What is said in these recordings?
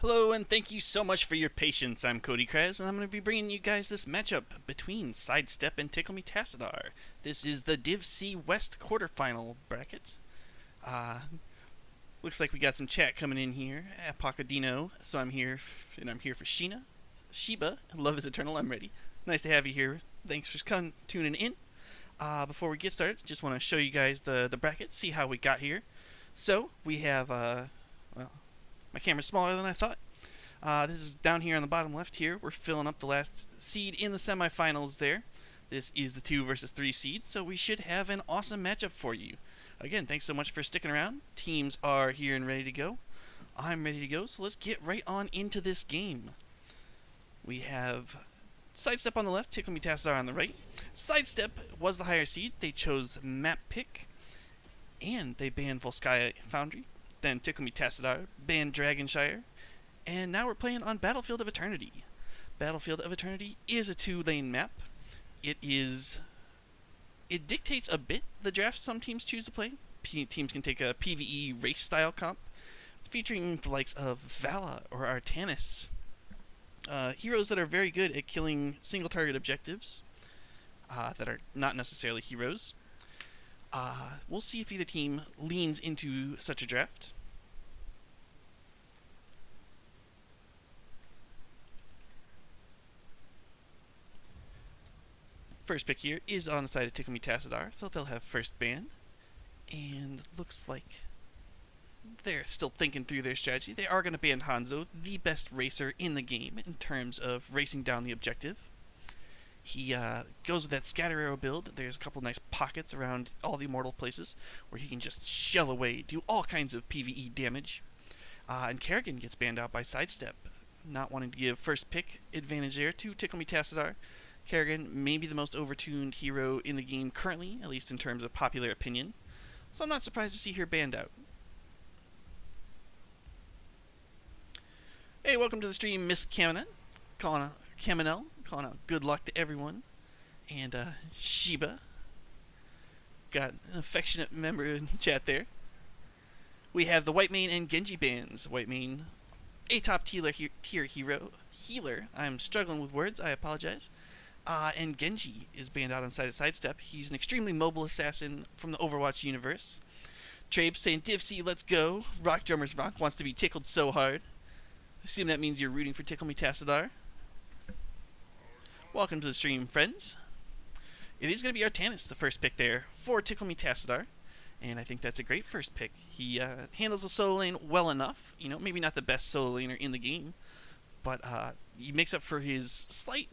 Hello, and thank you so much for your patience. I'm Cody Krez, and I'm going to be bringing you guys this matchup between Sidestep and Tickle Tassadar. This is the Div C West quarterfinal bracket. Uh, Looks like we got some chat coming in here. Apocadino, so I'm here, and I'm here for Sheena. Sheba, love is eternal, I'm ready. Nice to have you here. Thanks for tuning in. Before we get started, just want to show you guys the bracket, see how we got here. So, we have, well, my camera's smaller than I thought. This is down here on the bottom left here. We're filling up the last seed in the semifinals there. This is the 2 versus 3 seed, so we should have an awesome matchup for you. Again, thanks so much for sticking around. Teams are here and ready to go. I'm ready to go, so let's get right on into this game. We have Sidestep on the left, Tickle Tassadar on the right. Sidestep was the higher seed. They chose Map Pick, and they banned Volskaya Foundry. Then Tickle Tassadar banned Dragonshire. And now we're playing on Battlefield of Eternity. Battlefield of Eternity is a 2-lane map. It dictates a bit the drafts some teams choose to play. Teams can take a PvE race-style comp, featuring the likes of Vala or Artanis. Heroes that are very good at killing single-target objectives that are not necessarily heroes. We'll see if either team leans into such a draft. First pick here is on the side of Tickle Tassadar, so they'll have first ban. And looks like they're still thinking through their strategy. They are going to ban Hanzo, the best racer in the game in terms of racing down the objective. He goes with that scatter arrow build. There's a couple nice pockets around all the immortal places where he can just shell away, do all kinds of PvE damage. And Kerrigan gets banned out by Sidestep, not wanting to give first pick advantage there to Tickle Tassadar. Kerrigan may be the most overtuned hero in the game currently, at least in terms of popular opinion, so I'm not surprised to see her banned out. Hey, welcome to the stream, Miss Caminel, calling out good luck to everyone. And Sheba, got an affectionate member in chat there. We have the Whitemane and Genji bans. Whitemane, a top tier healer. I'm struggling with words, I apologize. And Genji is banned out on side of Sidestep. He's an extremely mobile assassin from the Overwatch universe. Trabe saying, Div C, let's go. Rock Drummers Rock wants to be tickled so hard. Assume that means you're rooting for Tickle Tassadar. Welcome to the stream, friends. It is going to be Artanis, the first pick there for Tickle Tassadar. And I think that's a great first pick. He handles the solo lane well enough. You know, maybe not the best solo laner in the game, but he makes up for his slight...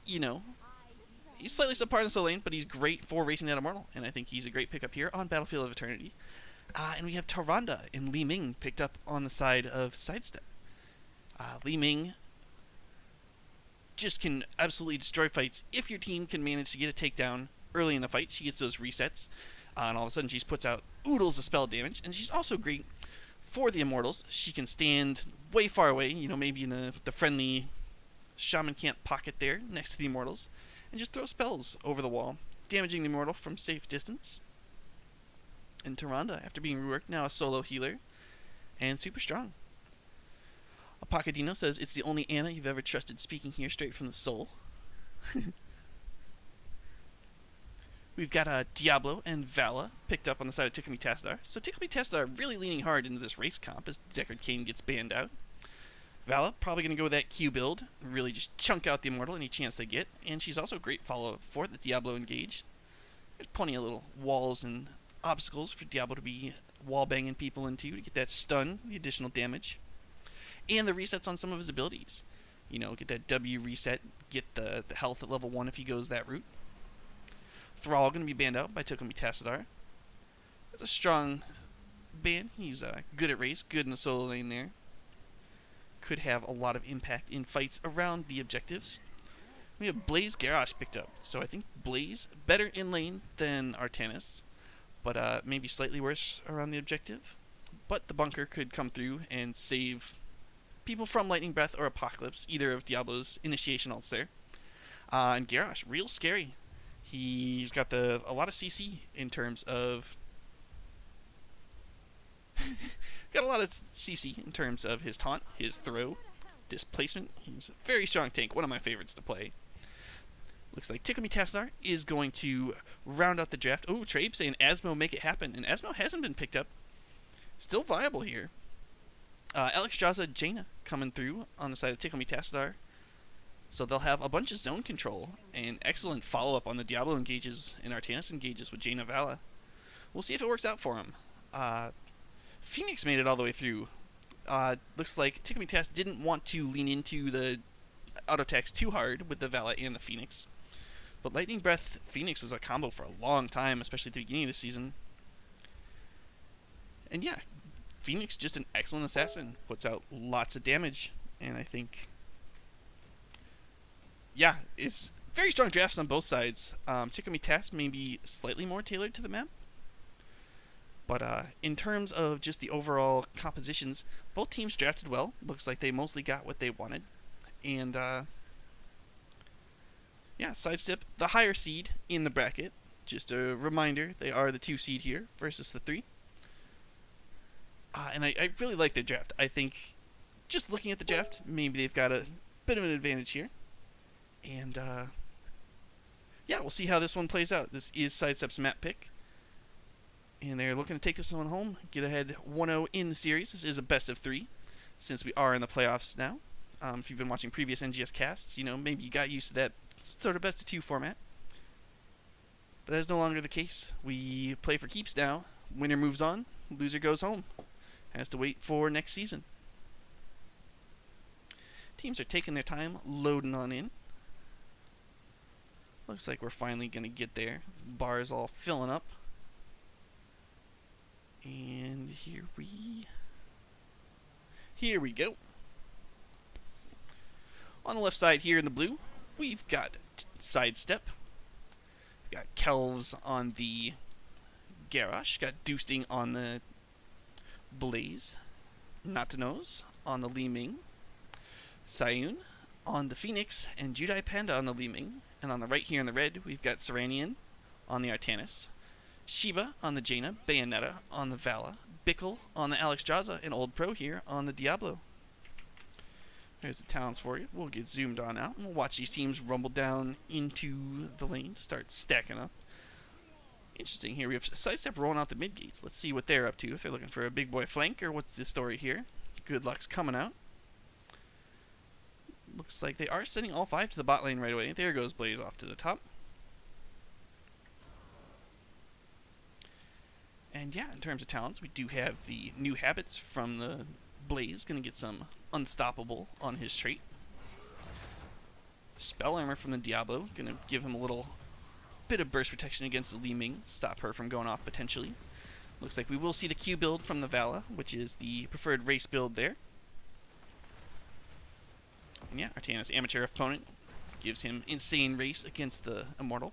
he's slightly subpar in the solo lane, but he's great for racing that immortal, and I think he's a great pickup here on Battlefield of Eternity. And we have Tyrande and Li Ming picked up on the side of Sidestep. Li Ming just can absolutely destroy fights if your team can manage to get a takedown early in the fight. She gets those resets, and all of a sudden she puts out oodles of spell damage, and she's also great for the immortals. She can stand way far away, maybe in the friendly Shaman Camp pocket there next to the immortals, and just throw spells over the wall, damaging the immortal from safe distance. And Tyrande, after being reworked, now a solo healer and super strong. Apocadino says it's the only Anna you've ever trusted speaking here straight from the soul. We've got Diablo and Vala picked up on the side of Tickle Tassadar. So Tickle Tassadar really leaning hard into this race comp as Deckard Cain gets banned out. Vala probably going to go with that Q build, really just chunk out the immortal any chance they get, and she's also a great follow-up for the Diablo engage. There's plenty of little walls and obstacles for Diablo to be wall-banging people into to get that stun, the additional damage, and the resets on some of his abilities. Get that W reset, get the health at level 1 if he goes that route. Thrall going to be banned out by Tickle Tassadar. That's a strong ban. He's good at race, good in the solo lane there. Could have a lot of impact in fights around the objectives. We have Blaze Garrosh picked up, so I think Blaze better in lane than Artanis, but maybe slightly worse around the objective. But the bunker could come through and save people from Lightning Breath or Apocalypse, either of Diablo's initiation ults there. And Garrosh, real scary. He's got a lot of CC in terms of Got a lot of CC in terms of his taunt, his throw, displacement. He's a very strong tank, one of my favorites to play. Looks like Tickle Tassadar is going to round out the draft. Oh, Trabe saying Asmo make it happen, and Asmo hasn't been picked up. Still viable here. Alex Jaza, Jaina coming through on the side of Tickle Tassadar. So they'll have a bunch of zone control and excellent follow-up on the Diablo engages and Artanis engages with Jaina Vala. We'll see if it works out for him. Phoenix made it all the way through. Looks like Tickle Tass didn't want to lean into the auto attacks too hard with the Vala and the Phoenix. But Lightning Breath Phoenix was a combo for a long time, especially at the beginning of the season. And yeah, Phoenix just an excellent assassin. Puts out lots of damage. And I think, yeah, it's very strong drafts on both sides. Tickle Tass may be slightly more tailored to the map. But in terms of just the overall compositions, both teams drafted well. Looks like they mostly got what they wanted. And yeah, Sidestep, the higher seed in the bracket. Just a reminder, they are the 2 seed here versus the 3. And I really like their draft. I think, just looking at the draft, maybe they've got a bit of an advantage here. And yeah, we'll see how this one plays out. This is Sidestep's map pick. And they're looking to take this one home, get ahead 1-0 in the series. This is a best of 3, since we are in the playoffs now. If you've been watching previous NGS casts, you know, maybe you got used to that sort of best of 2 format. But that is no longer the case. We play for keeps now. Winner moves on, loser goes home. Has to wait for next season. Teams are taking their time, loading on in. Looks like we're finally going to get there. Bar is all filling up. And here we go. On the left side here in the blue, we've got Sidestep. We've got Kelvs on the Garrosh. Got Doosting on the Blaze. Not to Nose on the Li Ming. Sayun on the Phoenix. And Judai Panda on the Li Ming. And on the right here in the red, we've got Serenian on the Artanis. Shiba on the Jaina, Bayonetta on the Vala, Bickle on the Alex Jaza, and Old Pro here on the Diablo. There's the talents for you. We'll get zoomed on out, and we'll watch these teams rumble down into the lane to start stacking up. Interesting here. We have Sidestep rolling out the mid gates. Let's see what they're up to, if they're looking for a big boy flank, or what's the story here. Good luck's coming out. Looks like they are sending all 5 to the bot lane right away. There goes Blaze off to the top. And yeah, in terms of talents, we do have the new habits from the Blaze. Going to get some Unstoppable on his trait. Spell Armor from the Diablo. Going to give him a little bit of burst protection against the Li Ming. Stop her from going off potentially. Looks like we will see the Q build from the Vala, which is the preferred race build there. And yeah, Artanis amateur opponent. Gives him insane race against the Immortal.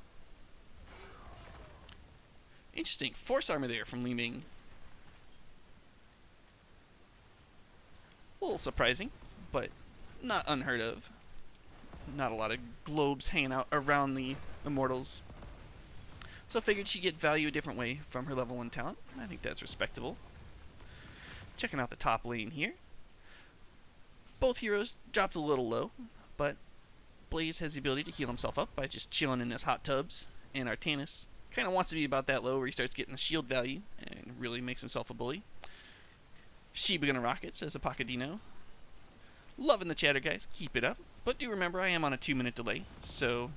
Interesting. Force armor there from Li Ming. A little surprising, but not unheard of. Not a lot of globes hanging out around the Immortals. So I figured she'd get value a different way from her level 1 talent. I think that's respectable. Checking out the top lane here. Both heroes dropped a little low, but Blaze has the ability to heal himself up by just chilling in his hot tubs, and Artanis kind of wants to be about that low where he starts getting the shield value and really makes himself a bully. Shiba gonna rock it, says the Pacadino. Loving the chatter, guys. Keep it up. But do remember, I am on a 2-minute delay, so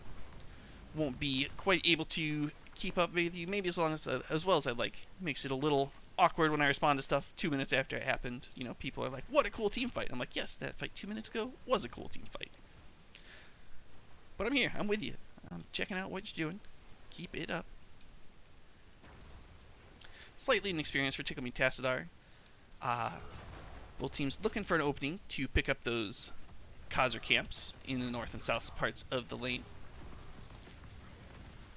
won't be quite able to keep up with you maybe as well as I'd like. Makes it a little awkward when I respond to stuff 2 minutes after it happened. You know, people are like, what a cool team fight. I'm like, yes, that fight 2 minutes ago was a cool team fight. But I'm here. I'm with you. I'm checking out what you're doing. Keep it up. Slightly inexperienced for Tickle Tassadar. Both teams looking for an opening to pick up those Khazar camps in the north and south parts of the lane.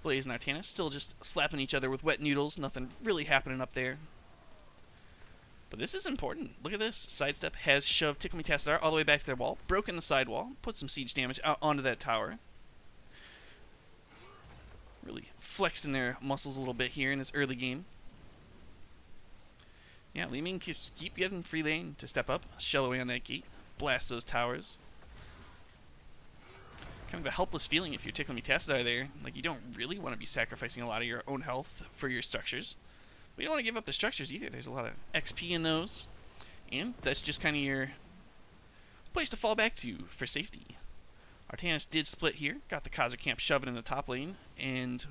Blaze and Artanis still just slapping each other with wet noodles. Nothing really happening up there. But this is important. Look at this. Sidestep has shoved Tickle Tassadar all the way back to their wall, broken the side wall, put some siege damage out onto that tower. Really flexing their muscles a little bit here in this early game. Yeah, Li Ming keep getting free lane to step up, shell away on that gate, blast those towers. Kind of a helpless feeling if you're Tickle Me Tassadar there. Like, you don't really want to be sacrificing a lot of your own health for your structures. But you don't want to give up the structures either. There's a lot of XP in those. And that's just kind of your place to fall back to for safety. Artanis did split here. Got the Khazar camp shoving in the top lane. And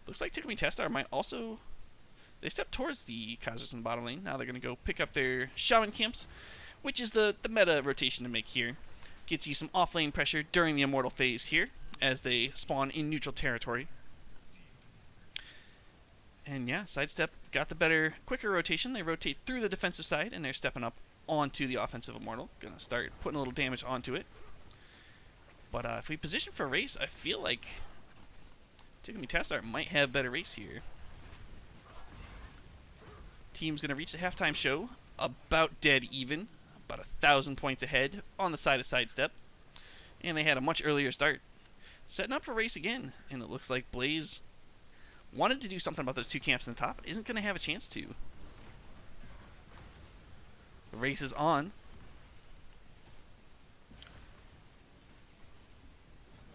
looks like Tickle Me Tassadar might also... They stepped towards the Khazars in the bottom lane. Now they're going to go pick up their Shaman camps, which is the meta rotation to make here. Gets you some off-lane pressure during the Immortal phase here, as they spawn in neutral territory. And yeah, Sidestep got the better, quicker rotation. They rotate through the defensive side, and they're stepping up onto the offensive Immortal. Gonna start putting a little damage onto it. But if we position for a race, I feel like Tickle Me Tassadar might have better race here. Team's gonna reach the halftime show about dead even. About 1,000 points ahead on the side of Sidestep. And they had a much earlier start. Setting up for race again. And it looks like Blaze wanted to do something about those two camps in the top. Isn't going to have a chance to. The race is on.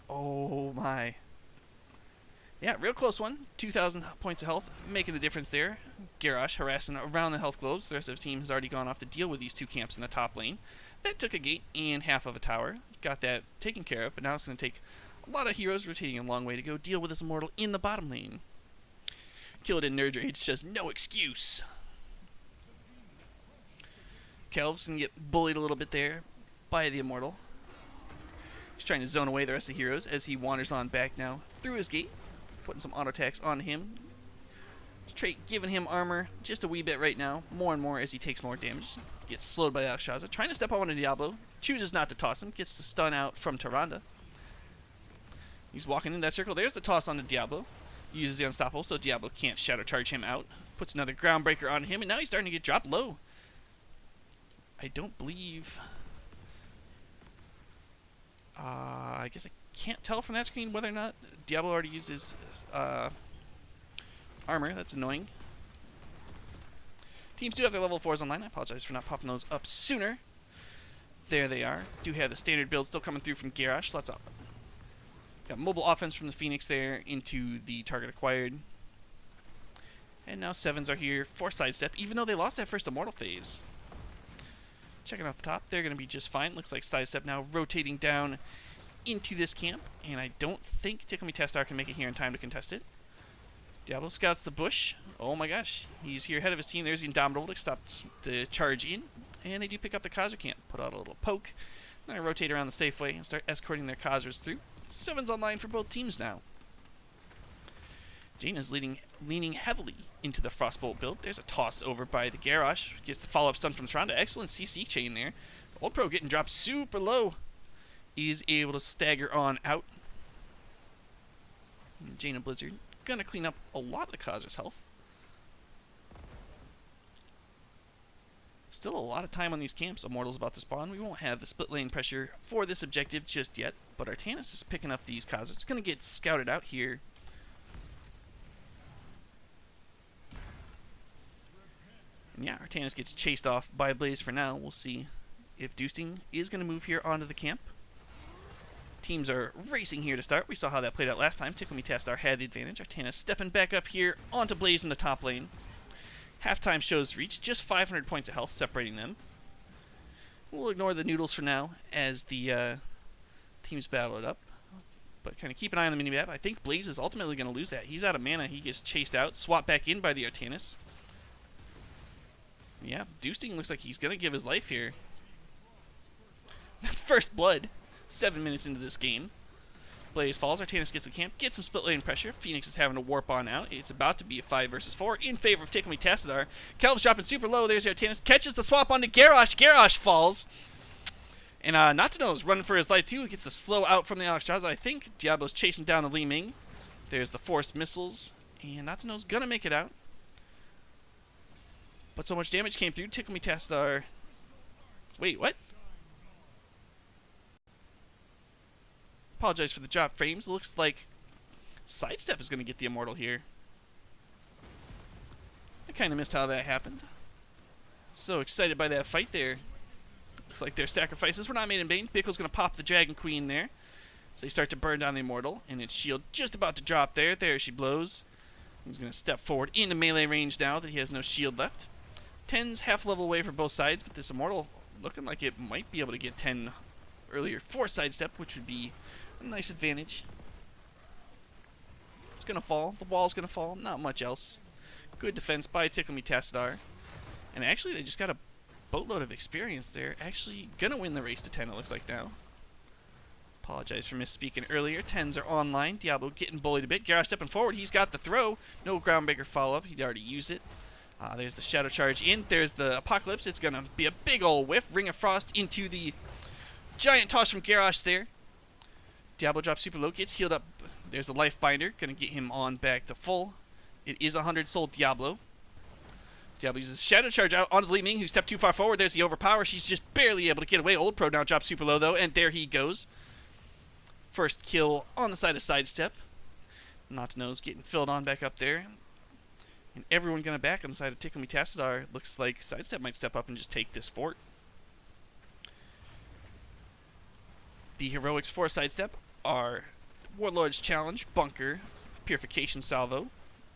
Oh my. Yeah, real close one. 2,000 points of health, making the difference there. Garrosh harassing around the health globes. The rest of the team has already gone off to deal with these two camps in the top lane. That took a gate and half of a tower. Got that taken care of, but now it's going to take a lot of heroes rotating a long way to go deal with this Immortal in the bottom lane. Kil'jaeden Nerd Rage says, no excuse. Kelv's going to get bullied a little bit there by the Immortal. He's trying to zone away the rest of the heroes as he wanders on back now through his gate. Putting some auto attacks on him. Trait giving him armor just a wee bit right now. More and more as he takes more damage. Gets slowed by the Akshaza. Trying to step up onto Diablo. Chooses not to toss him. Gets the stun out from Tyrande. He's walking in that circle. There's the toss on the Diablo. Uses the Unstoppable so Diablo can't Shadow Charge him out. Puts another Groundbreaker on him. And now he's starting to get dropped low. I don't believe... I guess I can't tell from that screen whether or not Diablo already uses armor. That's annoying. Teams do have their level 4s online. I apologize for not popping those up sooner. There they are. Do have the standard build still coming through from Garrosh. Let's up. Got mobile offense from the Phoenix there into the target acquired. And now 7s are here for Sidestep, even though they lost that first Immortal phase. Checking out the top, they're going to be just fine. Looks like Sidestep now rotating down into this camp. And I don't think Tickle Me Tassadar can make it here in time to contest it. Diablo scouts the bush. Oh my gosh, he's here ahead of his team. There's the Indomitable to stop the charge in. And they do pick up the Khazar camp. Put out a little poke. Then they rotate around the Safeway and start escorting their Khazars through. 7's online for both teams now. Jaina's leaning heavily into the Frostbolt build. There's a toss over by the Garrosh. Gets the follow-up stun from Tyrande. Excellent CC chain there. Old Pro getting dropped super low. Is able to stagger on out. And Jaina Blizzard gonna clean up a lot of the Khazar's health. Still a lot of time on these camps. Immortal's about to spawn. We won't have the split lane pressure for this objective just yet. But Artanis is picking up these Khazars. It's gonna get scouted out here. And yeah, Artanis gets chased off by Blaze for now. We'll see if Doosting is going to move here onto the camp. Teams are racing here to start. We saw how that played out last time. Tickle Me Tassadar had the advantage. Artanis stepping back up here onto Blaze in the top lane. Halftime shows reach. Just 500 points of health separating them. We'll ignore the noodles for now as the teams battle it up. But kind of keep an eye on the minimap. I think Blaze is ultimately going to lose that. He's out of mana. He gets chased out. Swapped back in by the Artanis. Yeah, Doosting looks like he's going to give his life here. That's first blood. 7 minutes into this game. Blaze falls. Artanis gets the camp. Gets some split lane pressure. Phoenix is having to warp on out. It's about to be a 5 versus 4 in favor of Tickle Me Tassadar. Kelv's dropping super low. There's Artanis. Catches the swap onto Garrosh. Garrosh falls. And Not to Know is running for his life too. He gets the slow out from the Akshaza. I think Diablo's chasing down the Li Ming. There's the forced missiles. And Not to Know's going to make it out. But so much damage came through. Tickle Me Tassadar. Wait, what? Apologize for the drop frames. Looks like Sidestep is going to get the Immortal here. I kind of missed how that happened. So excited by that fight there. Looks like their sacrifices were not made in vain. Bickle's going to pop the Dragon Queen there. So they start to burn down the Immortal, and its shield just about to drop there. There she blows. He's going to step forward into melee range now that he has no shield left. 10's half level away from both sides, but this Immortal looking like it might be able to get 10 earlier for Sidestep, which would be a nice advantage. It's going to fall. The wall's going to fall. Not much else. Good defense by Tickle Me Tassadar. And actually, they just got a boatload of experience there. Actually going to win the race to 10, it looks like now. Apologize for misspeaking earlier. 10s are online. Diablo getting bullied a bit. Garrosh stepping forward. He's got the throw. No Groundbreaker follow-up. He'd already used it. There's the Shadow Charge in. There's the Apocalypse. It's going to be a big ol' whiff. Ring of Frost into the giant toss from Garrosh there. Diablo drops super low. Gets healed up. There's the Life Binder. Going to get him on back to full. It is 100 soul Diablo. Diablo uses Shadow Charge out onto the Li Ming, who stepped too far forward. There's the Overpower. She's just barely able to get away. Old Pro now drops super low, though, and there he goes. First kill on the side of Sidestep. Not to Nose getting filled on back up there. And everyone going to back on the side of Tickle Me Tassadar. Looks like Sidestep might step up and just take this fort. The heroics for Sidestep are Warlord's Challenge, Bunker, Purification Salvo.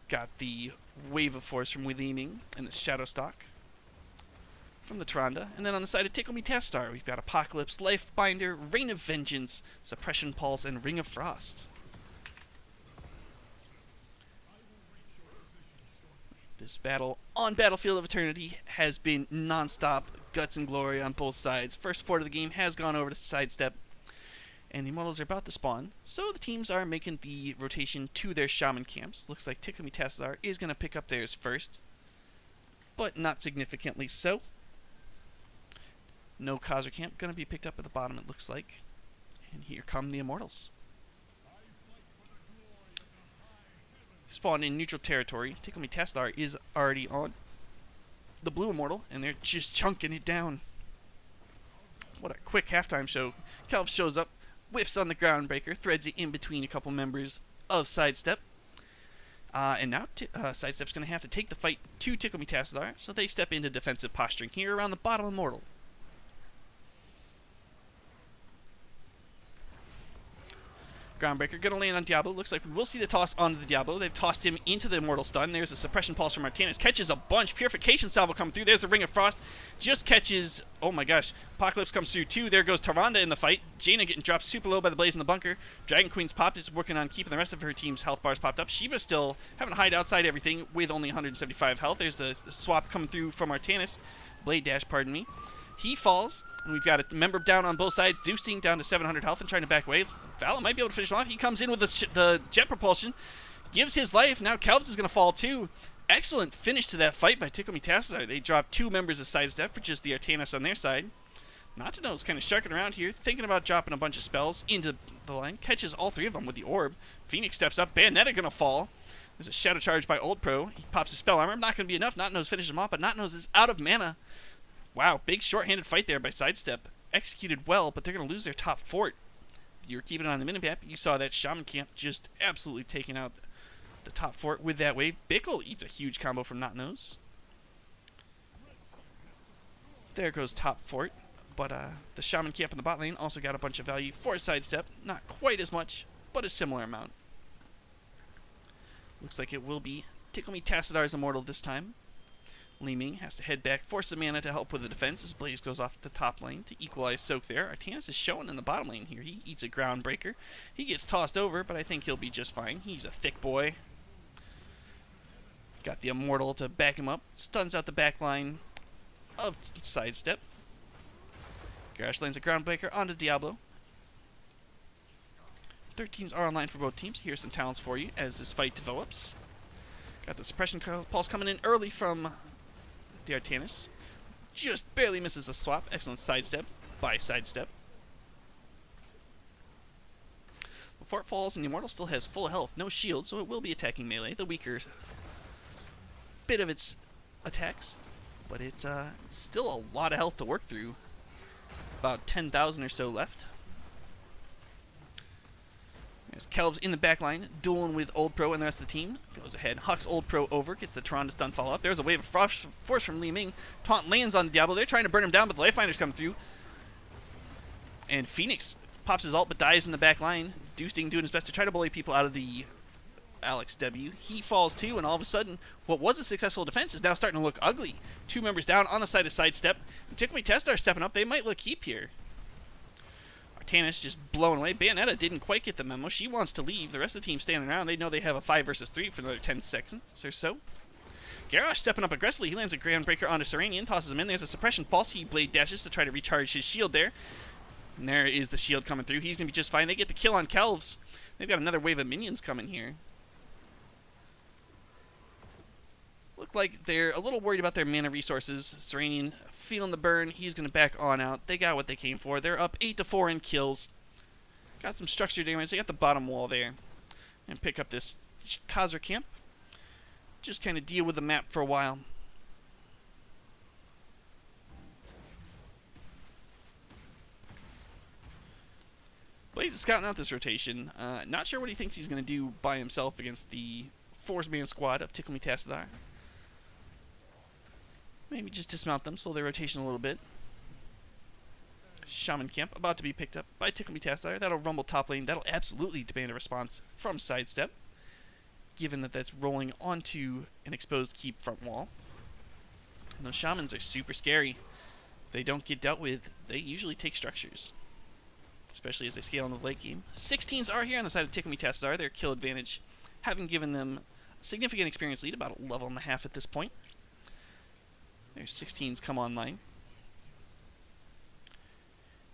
Got the Wave of Force from Li Ming and the Shadow Stock from the Tyrande. And then on the side of Tickle Me Tassadar, we've got Apocalypse, Life Binder, Rain of Vengeance, Suppression Pulse, and Ring of Frost. This battle on Battlefield of Eternity has been non-stop, guts and glory on both sides. First fort of the game has gone over to Sidestep, and the Immortals are about to spawn, so the teams are making the rotation to their Shaman camps. Looks like Tickle Me Tassadar is going to pick up theirs first, but not significantly so. No Khazra camp going to be picked up at the bottom, it looks like. And here come the Immortals. Spawned in neutral territory. Tickle Me Tassadar is already on the blue Immortal, and they're just chunking it down. What a quick halftime show. Kelv shows up, whiffs on the Groundbreaker, threads it in between a couple members of Sidestep. And now Sidestep's going to have to take the fight to Tickle Me Tassadar, so they step into defensive posturing here around the bottom Immortal. Groundbreaker going to land on Diablo. Looks like we will see the toss onto the Diablo. They've tossed him into the Immortal Stun. There's a Suppression Pulse from Martinez. Catches a bunch. Purification Salvo coming through. There's a Ring of Frost. Just catches... Oh my gosh. Apocalypse comes through too. There goes Tyrande in the fight. Jaina getting dropped super low by the Blaze in the bunker. Dragon Queen's popped. Is working on keeping the rest of her team's health bars popped up. Shiva's still having to hide outside everything with only 175 health. There's the swap coming through from Martinez. Blade Dash, pardon me. He falls. And we've got a member down on both sides. Zeusting down to 700 health and trying to back away. Vala might be able to finish him off. He comes in with the jet propulsion. Gives his life. Now Kelvs is going to fall too. Excellent finish to that fight by Tickle Me Tassadar. They dropped two members of Sidestep for just the Artanis on their side. Not to know is kind of sharking around here. Thinking about dropping a bunch of spells into the line. Catches all three of them with the orb. Phoenix steps up. Bayonetta going to fall. There's a Shadow Charge by Old Pro. He pops his spell armor. Not going to be enough. Not Nose finishes him off, but Not Nose is out of mana. Wow, big short-handed fight there by Sidestep. Executed well, but they're going to lose their top fort. If you were keeping it on the minimap, you saw that Shaman camp just absolutely taking out the top fort with that wave. Bickle eats a huge combo from Not Nose. There goes top fort. But the Shaman camp in the bot lane also got a bunch of value for Sidestep. Not quite as much, but a similar amount. Looks like it will be Tickle Me Tassadar's Immortal this time. Li Ming has to head back, force the mana to help with the defense as Blaze goes off the top lane to equalize Soak there. Artanis is showing in the bottom lane here. He eats a Groundbreaker. He gets tossed over, but I think he'll be just fine. He's a thick boy. Got the Immortal to back him up. Stuns out the back line of Sidestep. Garrosh lands a Groundbreaker onto Diablo. 13s are online for both teams. Here's some talents for you as this fight develops. Got the Suppression Pulse coming in early from the Artanis. Just barely misses the swap. Excellent Sidestep by Sidestep. Before it falls, and the Immortal still has full health, no shield, so it will be attacking melee, the weaker bit of its attacks. But it's still a lot of health to work through. About 10,000 or so left. There's Kelvs in the back line, dueling with Old Pro and the rest of the team. Goes ahead, hucks Old Pro over, gets the Tron to stun follow up. There's a wave of force from Li Ming. Taunt lands on Diablo. They're trying to burn him down, but the Lifebinder's come through. And Phoenix pops his ult, but dies in the back line. Doosting doing his best to try to bully people out of the Alex W. He falls too, and all of a sudden, what was a successful defense is now starting to look ugly. 2 members down on the side of Sidestep. Tickle Me Tassadar stepping up. They might look keep here. Artanis just blown away. Bayonetta didn't quite get the memo. She wants to leave. The rest of the team standing around. They know they have a 5 versus 3 for another 10 seconds or so. Garrosh stepping up aggressively. He lands a Groundbreaker onto Serenian, tosses him in. There's a suppression pulse. He blade dashes to try to recharge his shield there. And there is the shield coming through. He's going to be just fine. They get the kill on Kelvs. They've got another wave of minions coming here. Look like they're a little worried about their mana resources. Serenian feeling the burn. He's going to back on out. They got what they came for. They're up 8-4 in kills. Got some structure damage. They got the bottom wall there. And pick up this Khazra camp. Just kind of deal with the map for a while. Blaze is scouting out this rotation. Not sure what he thinks he's going to do by himself against the 4-man squad of Tickle Me Tassadar. Maybe just dismount them, slow their rotation a little bit. Shaman camp about to be picked up by Tickle Me Tassadar. That'll rumble top lane. That'll absolutely demand a response from Sidestep, given that that's rolling onto an exposed keep front wall. And those shamans are super scary. If they don't get dealt with, they usually take structures, especially as they scale in the late game. 16s are here on the side of Tickle Me Tassadar. Their kill advantage having given them a significant experience lead, about a level and a half at this point. Their 16s come online.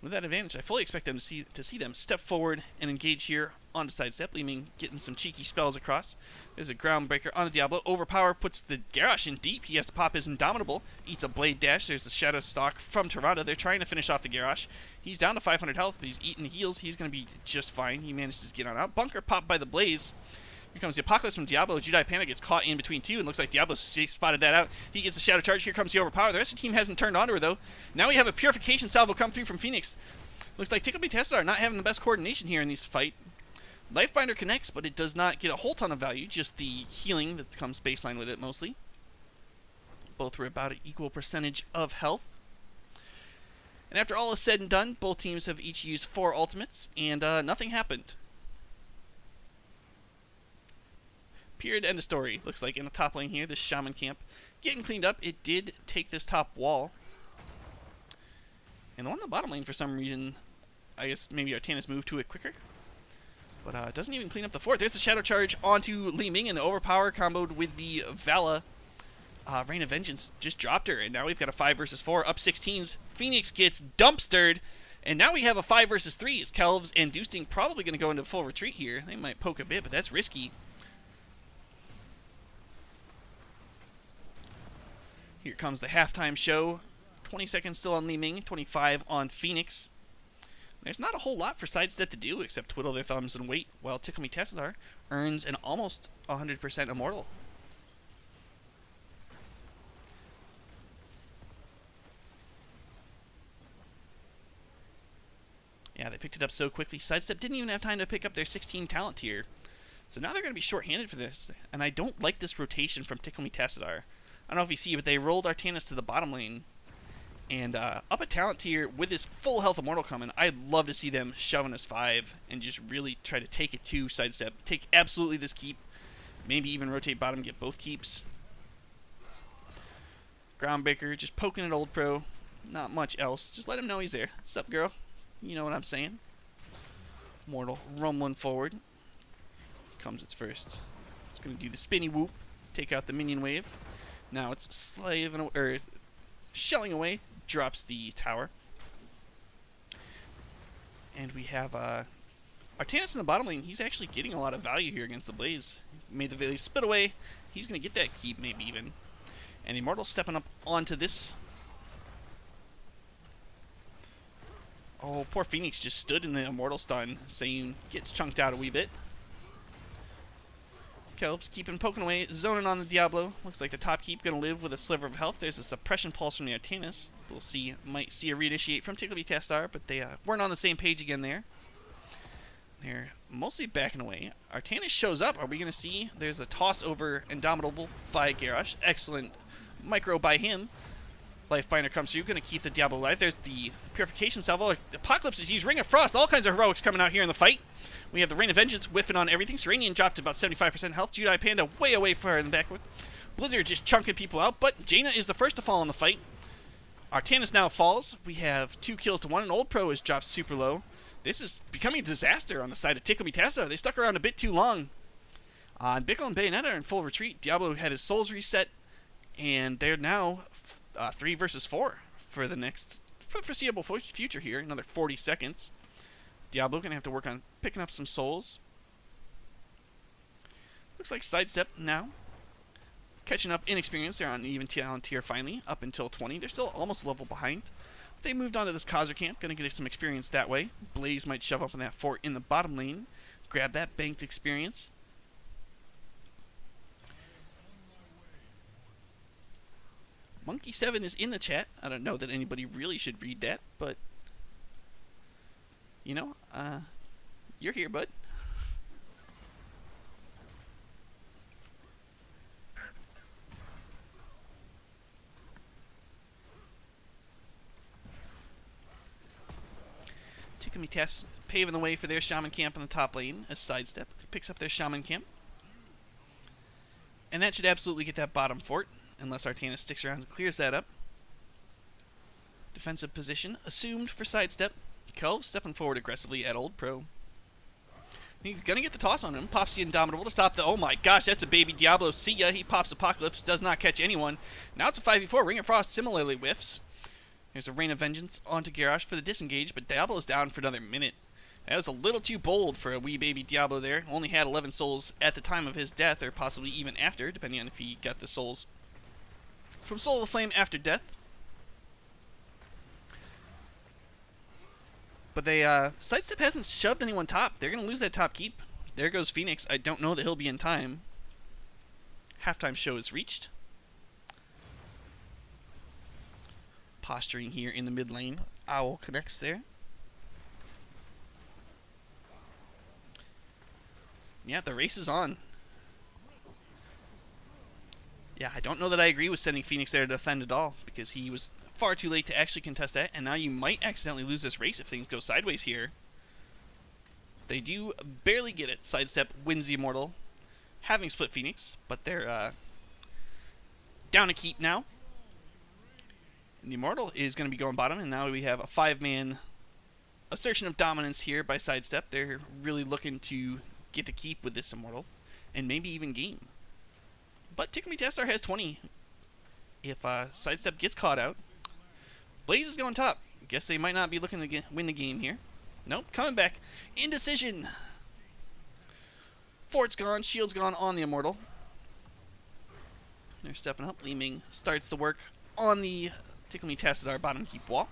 With that advantage, I fully expect them to see them step forward and engage here onto Sidestep, Li Ming getting some cheeky spells across. There's a Groundbreaker on Diablo. Overpower puts the Garrosh in deep. He has to pop his Indomitable. Eats a Blade Dash. There's the Shadow Stalk from Tirada. They're trying to finish off the Garrosh. He's down to 500 health, but he's eating heals. He's going to be just fine. He manages to get on out. Bunker popped by the Blaze. Here comes the Apocalypse from Diablo. Judai Panic gets caught in between two, and looks like Diablo spotted that out. He gets the Shadow Charge. Here comes the Overpower. The rest of the team hasn't turned onto her, though. Now we have a Purification Salvo come through from Phoenix. Looks like Tickle Me Tassadar not having the best coordination here in this fight. Lifebinder connects, but it does not get a whole ton of value, just the healing that comes baseline with it mostly. Both were about an equal percentage of health. And after all is said and done, both teams have each used 4 ultimates, and nothing happened. Period, end of story. Looks like in the top lane here, this Shaman camp getting cleaned up. It did take this top wall. And the one in the bottom lane, for some reason, I guess maybe Artanis moved to it quicker. But it doesn't even clean up the fort. There's the Shadow Charge onto Li Ming, and the Overpower comboed with the Vala. Rain of Vengeance just dropped her, and now we've got a 5 versus 4, up 16s. Phoenix gets dumpstered, and now we have a 5 versus 3. As Kelvs and Doosting probably going to go into full retreat here. They might poke a bit, but that's risky. Here comes the halftime show. 20 seconds still on Li Ming, 25 on Phoenix. There's not a whole lot for Sidestep to do except twiddle their thumbs and wait, while Tickle Me Tassadar earns an almost 100% Immortal. Yeah, they picked it up so quickly. Sidestep didn't even have time to pick up their 16 talent tier. So now they're going to be short-handed for this, and I don't like this rotation from Tickle Me Tassadar. I don't know if you see, but they rolled Artanis to the bottom lane. And up a talent tier with this full health Immortal coming, I'd love to see them shoving us 5 and just really try to take it to Sidestep. Take absolutely this keep. Maybe even rotate bottom, get both keeps. Groundbreaker just poking at Old Pro. Not much else. Just let him know he's there. Sup, girl? You know what I'm saying. Immortal rumbling forward. Comes its first. It's going to do the spinny whoop. Take out the minion wave. Now it's slaving or shelling away. Drops the tower. And we have Artanis in the bottom lane. He's actually getting a lot of value here against the Blaze. Made the Blaze spit away. He's going to get that keep, maybe even. And the Immortal stepping up onto this. Oh, poor Phoenix just stood in the Immortal stun. Saying gets chunked out a wee bit. Kelps keeping poking away, zoning on the Diablo. Looks like the top keep going to live with a sliver of health. There's a suppression pulse from the Artanis. We'll see, might see a reinitiate from Tickle Me Tassadar, but they weren't on the same page again there. They're mostly backing away. Artanis shows up. Are we going to see? There's a toss over Indomitable by Garrosh. Excellent micro by him. Lifebinder comes through. Going to keep the Diablo alive. There's the Purification Salvo. Apocalypse is used. Ring of Frost. All kinds of heroics coming out here in the fight. We have the Rain of Vengeance whiffing on everything. Serenian dropped to about 75% health. Judai Panda way away far in the backward. Blizzard just chunking people out. But Jaina is the first to fall in the fight. Artanis now falls. We have 2 kills to 1. And Old Pro is dropped super low. This is becoming a disaster on the side of Tickle Tassadar. They stuck around a bit too long. Bickle and Bayonetta are in full retreat. Diablo had his souls reset. And they're now 3 versus 4 for the foreseeable future here. Another 40 seconds. Diablo going to have to work on picking up some souls. Looks like Sidestep now. Catching up in experience. They're on an even talent tier finally. Up until 20. They're still almost a level behind. They moved on to this Khazar camp. Going to get some experience that way. Blaze might shove up in that fort in the bottom lane. Grab that banked experience. Monkey7 is in the chat. I don't know that anybody really should read that, but you know, you're here, bud. Tikumi paving the way for their Shaman camp in the top lane as Sidestep picks up their Shaman camp. And that should absolutely get that bottom fort, unless Artanis sticks around and clears that up. Defensive position assumed for Sidestep. Kelv stepping forward aggressively at Old Pro. He's going to get the toss on him. Pops the Indomitable to stop the... Oh my gosh, that's a baby Diablo. See ya. He pops Apocalypse. Does not catch anyone. Now it's a 5v4. Ring of Frost similarly whiffs. There's a Rain of Vengeance onto Garrosh for the disengage, but Diablo's down for another minute. That was a little too bold for a wee baby Diablo there. Only had 11 souls at the time of his death, or possibly even after, depending on if he got the souls from Soul of the Flame after death. But Sidestep hasn't shoved anyone top. They're going to lose that top keep. There goes Phoenix. I don't know that he'll be in time. Halftime show is reached. Posturing here in the mid lane. Owl connects there. Yeah, the race is on. Yeah, I don't know that I agree with sending Phoenix there to defend at all, because he was far too late to actually contest that, and now you might accidentally lose this race if things go sideways here. They do barely get it. Sidestep wins the Immortal, having split Phoenix, but they're down a keep now. And the Immortal is going to be going bottom, and now we have a 5-man assertion of dominance here by Sidestep. They're really looking to get the keep with this Immortal, and maybe even game. But Tickle Tassadar has 20. If Sidestep gets caught out, Blaze is going top. Guess they might not be looking to win the game here. Nope, coming back. Indecision. Fort's gone, shield's gone on the Immortal. They're stepping up. Li Ming starts the work on the Tickle Tassadar bottom keep wall.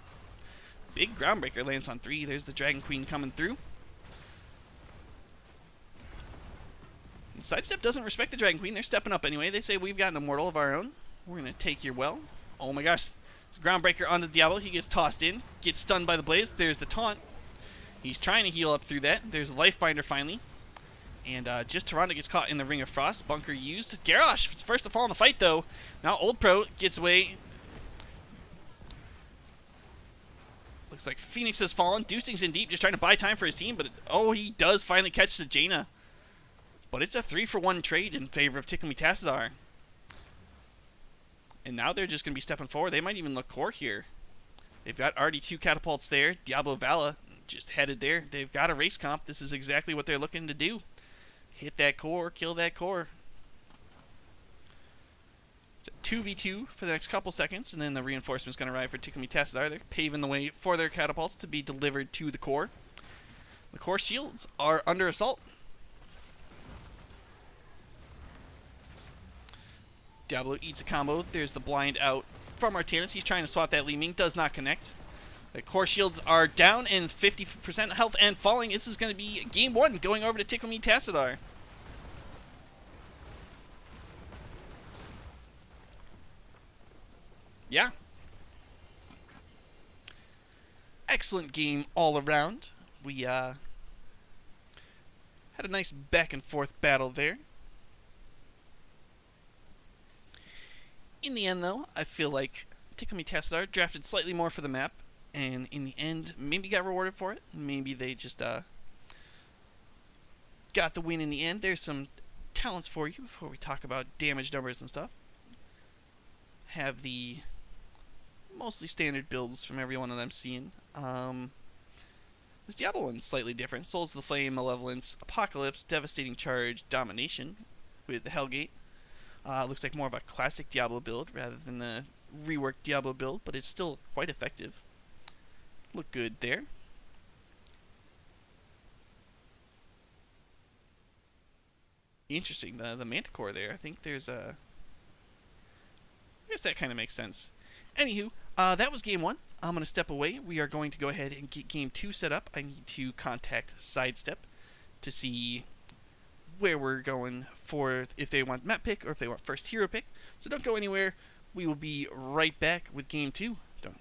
Big Groundbreaker lands on 3. There's the Dragon Queen coming through. And Sidestep doesn't respect the Dragon Queen. They're stepping up anyway. They say, we've got an Immortal of our own. We're going to take your well. Oh my gosh. Groundbreaker onto Diablo. He gets tossed in. Gets stunned by the Blaze. There's the taunt. He's trying to heal up through that. There's a Lifebinder finally. And just Tyrande gets caught in the Ring of Frost. Bunker used. Garrosh is first to fall in the fight, though. Now Old Pro gets away. Looks like Phoenix has fallen. Deucing's in deep, just trying to buy time for his team. But, oh, he does finally catch the Jaina. But it's a 3-for-1 trade in favor of Tickle Tassadar. And now they're just going to be stepping forward. They might even look core here. They've got already 2 catapults there. Diablo Vala just headed there. They've got a race comp. This is exactly what they're looking to do. Hit that core, kill that core. It's a 2v2 for the next couple seconds, and then the reinforcement's going to arrive for Tickle Tassadar. They're paving the way for their catapults to be delivered to the core. The core shields are under assault. Diablo eats a combo. There's the blind out from Artanis. He's trying to swap that Li Ming. Does not connect. The core shields are down and 50% health and falling. This is going to be game 1 going over to Tickle Tassadar. Yeah. Excellent game all around. We Had a nice back and forth battle there. In the end, though, I feel like Tickle Tassadar drafted slightly more for the map, and in the end, maybe got rewarded for it. Maybe they just got the win in the end. There's some talents for you before we talk about damage numbers and stuff. Have the mostly standard builds from everyone that I'm seeing. This Diablo one's slightly different. Souls of the Flame, Malevolence, Apocalypse, Devastating Charge, Domination with the Hellgate. Looks like more of a classic Diablo build rather than a reworked Diablo build, but it's still quite effective. Look good there. Interesting, the Manticore there. I think there's a... I guess that kind of makes sense. Anywho, that was game 1. I'm going to step away. We are going to go ahead and get game 2 set up. I need to contact Sidestep to see where we're going for, if they want map pick or if they want first hero pick. So don't go anywhere. We will be right back with game 2. Don't.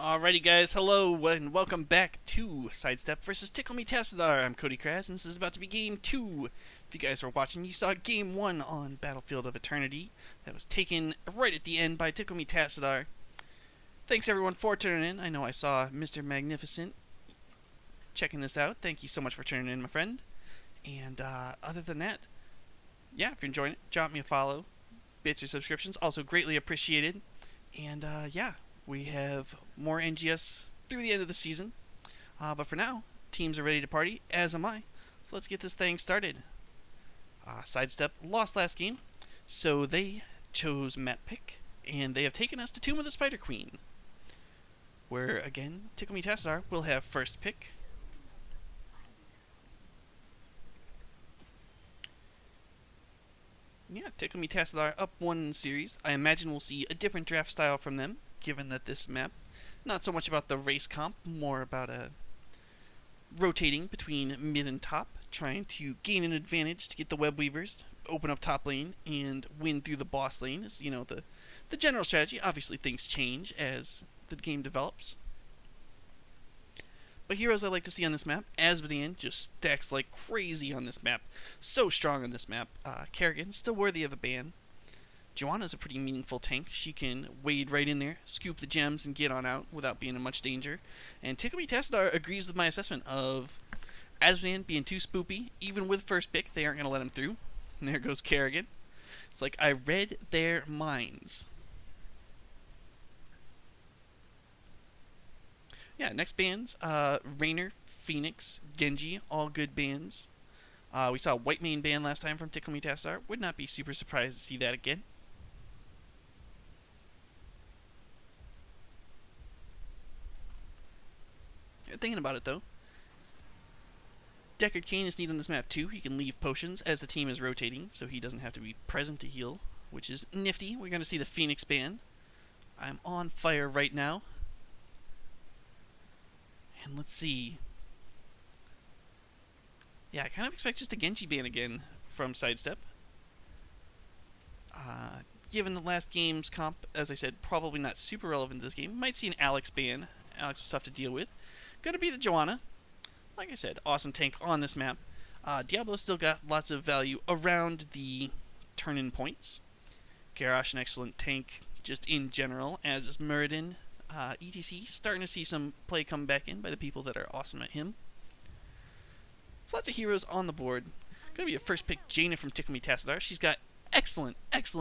Alrighty, guys, hello and welcome back to Sidestep versus Tickle Tassadar. I'm Cody Kraz, and this is about to be Game 2. If you guys were watching, you saw Game 1 on Battlefield of Eternity that was taken right at the end by Tickle Tassadar. Thanks everyone for tuning in. I know I saw Mr. Magnificent checking this out. Thank you so much for tuning in, my friend. And other than that, yeah, if you're enjoying it, drop me a follow. Bits or subscriptions, also greatly appreciated. And yeah, we have more NGS through the end of the season. But for now, teams are ready to party, as am I. So let's get this thing started. Sidestep lost last game, so they chose map pick, and they have taken us to Tomb of the Spider Queen, where, again, Tickle Tassadar will have first pick. Yeah, Tickle Tassadar up one series. I imagine we'll see a different draft style from them, given that this map, not so much about the race comp, more about rotating between mid and top, trying to gain an advantage to get the web weavers, open up top lane, and win through the boss lane is, the general strategy. Obviously things change as the game develops. But heroes I like to see on this map, Asmodean just stacks like crazy on this map. So strong on this map. Kerrigan, still worthy of a ban. Joanna's a pretty meaningful tank. She can wade right in there, scoop the gems, and get on out without being in much danger. And Tickle Tassadar agrees with my assessment of Asmodean being too spoopy. Even with first pick, they aren't going to let him through. And there goes Kerrigan. It's like I read their minds. Yeah, next bans, Raynor, Phoenix, Genji, all good bans. We saw a white main ban last time from Tickle Tassadar. Would not be super surprised to see that again. Thinking about it though, Deckard Cain is neat on this map too. He can leave potions as the team is rotating, so he doesn't have to be present to heal, which is nifty. We're going to see the Phoenix ban. I'm on fire right now. And let's see. Yeah, I kind of expect just a Genji ban again from Sidestep. Given the last game's comp, as I said, probably not super relevant to this game. Might see an Alex ban. Alex was tough to deal with. Gonna be the Joanna. Like I said, awesome tank on this map. Diablo still got lots of value around the turn-in points. Garrosh, an excellent tank just in general, as is Muradin. ETC, starting to see some play come back in by the people that are awesome at him. So lots of heroes on the board. Gonna be a first pick Jaina from Tickle Tassadar. She's got excellent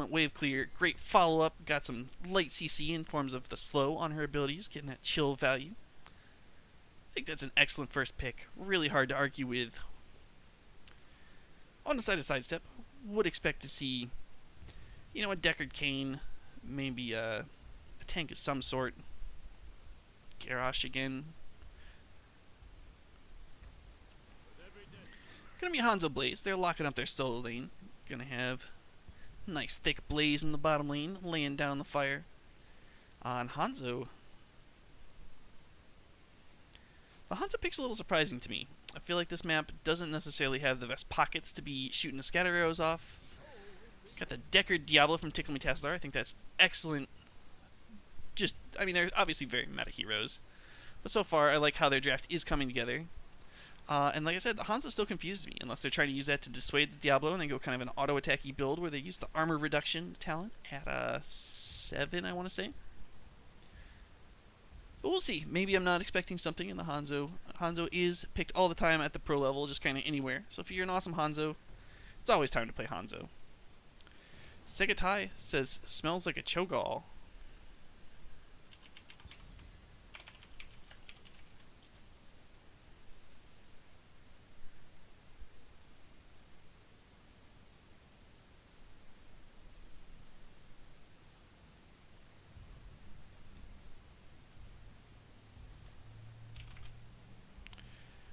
wave clear, great follow-up, got some light CC in forms of the slow on her abilities, getting that chill value. I think that's an excellent first pick. Really hard to argue with. On the side of Sidestep, would expect to see, a Deckard Cain, maybe a tank of some sort. Garrosh again. Gonna be Hanzo Blaze. They're locking up their solo lane. Gonna have nice thick Blaze in the bottom lane, laying down the fire. On Hanzo. The Hanzo pick's a little surprising to me. I feel like this map doesn't necessarily have the best pockets to be shooting the scatter arrows off. Got the Deckard Diablo from Tickle Tassadar. I think that's excellent. They're obviously very meta heroes. But so far, I like how their draft is coming together. And like I said, the Hanzo still confuses me, unless they're trying to use that to dissuade the Diablo, and they go kind of an auto-attack-y build where they use the armor reduction talent at 7, I want to say. But we'll see. Maybe I'm not expecting something in the Hanzo. Hanzo is picked all the time at the pro level, just kind of anywhere. So if you're an awesome Hanzo, it's always time to play Hanzo. Segatai says, smells like a Cho'Gall.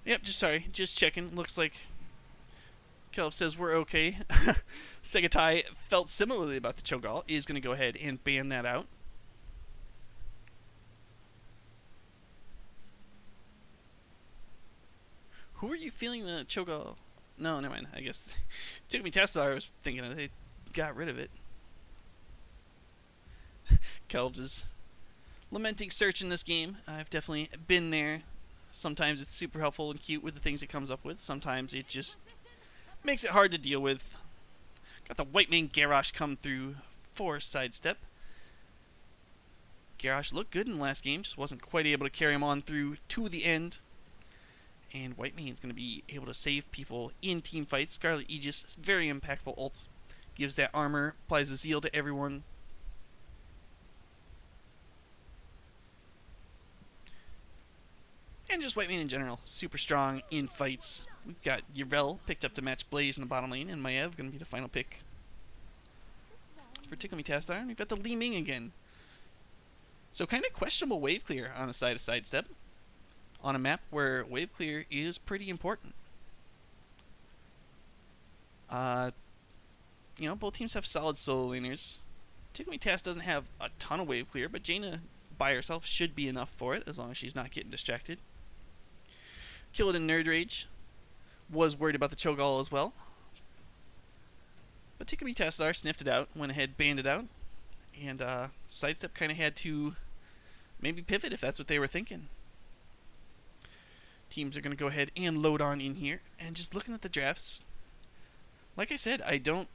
Yep, just checking. Looks like Kelv says we're okay. Segatai felt similarly about the Cho'Gall, is going to go ahead and ban that out. Who are you feeling the Cho'Gall? No, never mind. I guess Tickle Tassadar, I was thinking they got rid of it. Kelvs is lamenting search in this game. I've definitely been there. Sometimes it's super helpful and cute with the things it comes up with. Sometimes it just makes it hard to deal with. Got the white main Garrosh come through for Sidestep. Garrosh looked good in the last game, just wasn't quite able to carry him on through to the end. And white main's going to be able to save people in team fights. Scarlet Aegis, very impactful ult. Gives that armor, applies the zeal to everyone. And just white main in general, super strong in fights. We've got Yrel picked up to match Blaze in the bottom lane, and Maiev going to be the final pick for Tickle Me Tassadar. And we've got the Li Ming again. So kind of questionable wave clear on the side of Sidestep, on a map where wave clear is pretty important. You know, both teams have solid solo laners. Tickle Me Tass doesn't have a ton of wave clear, but Jaina by herself should be enough for it, as long as she's not getting distracted. Killed in Nerd Rage was worried about the Cho'Gall as well. But Tickle Me Tassadar sniffed it out, went ahead, banned it out. And Sidestep kind of had to maybe pivot if that's what they were thinking. Teams are going to go ahead and load on in here. And just looking at the drafts, like I said, I don't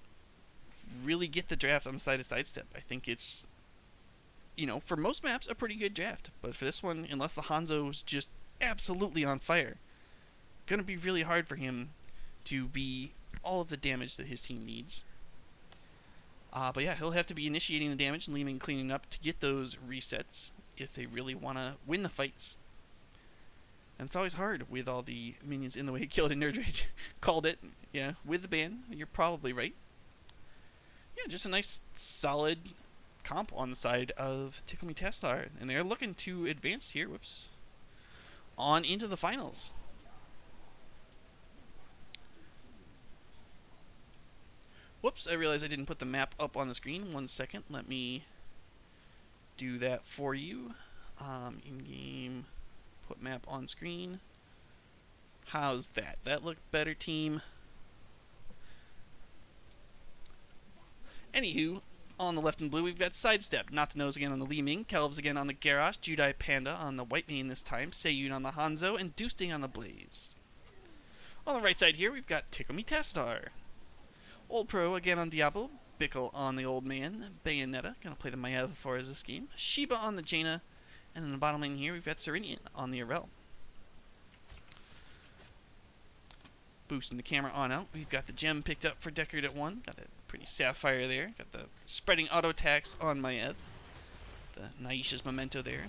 really get the draft on the side of Sidestep. I think it's, you know, for most maps, a pretty good draft. But for this one, unless the Hanzo's just absolutely on fire, going to be really hard for him to be all of the damage that his team needs. But yeah, he'll have to be initiating the damage and Li Ming cleaning up to get those resets if they really want to win the fights. And it's always hard with all the minions in the way. Killed in Nerd Rage. Called it. Yeah, with the ban. You're probably right. Yeah, just a nice, solid comp on the side of Tickle Me Tassadar. And they're looking to advance here. Whoops. On into the finals. Whoops, I realized I didn't put the map up on the screen. 1 second, let me do that for you. In-game, put map on screen. How's that? That looked better, team. Anywho, on the left in blue, we've got Sidestep. Not to Nose again on the Li Ming, Kelvs again on the Garrosh, Judai Panda on the white main this time, Seiyun on the Hanzo, and Doosting on the Blaze. On the right side here, we've got Tickle Me Tassadar. Old Pro again on Diablo, Bickle on the Old Man, Bayonetta, gonna play the Maiev for us this game, Shiba on the Jaina, and in the bottom lane here we've got Serenian on the Yrel. Boosting the camera on out, we've got the gem picked up for Deckard at 1, got that pretty Sapphire there, got the spreading auto attacks on Maiev, the Naisha's Memento there.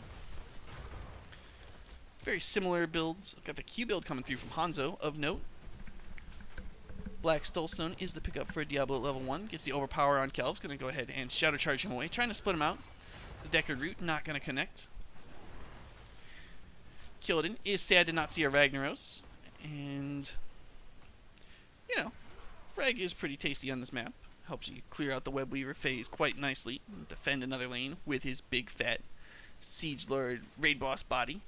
Very similar builds, got the Q build coming through from Hanzo of note. Black Stolestone is the pickup for Diablo at level 1. Gets the overpower on Kelvs. Going to go ahead and Shadow Charge him away. Trying to split him out. The Deckard route not going to connect. Kil'jaeden is sad to not see a Ragnaros. And, you know, Frag is pretty tasty on this map. Helps you clear out the Web Weaver phase quite nicely. And defend another lane with his big fat Siege Lord Raid Boss body.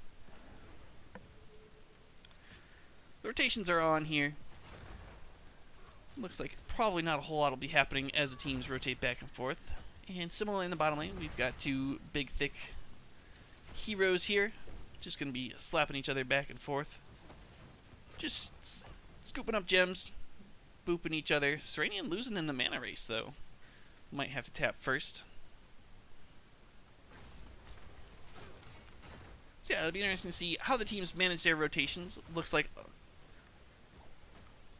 The rotations are on here. Looks like probably not a whole lot will be happening as the teams rotate back and forth. And similarly in the bottom lane, we've got two big, thick heroes here. Just going to be slapping each other back and forth. Just scooping up gems, booping each other. Serenian losing in the mana race, though. Might have to tap first. So yeah, it'll be interesting to see how the teams manage their rotations. Looks like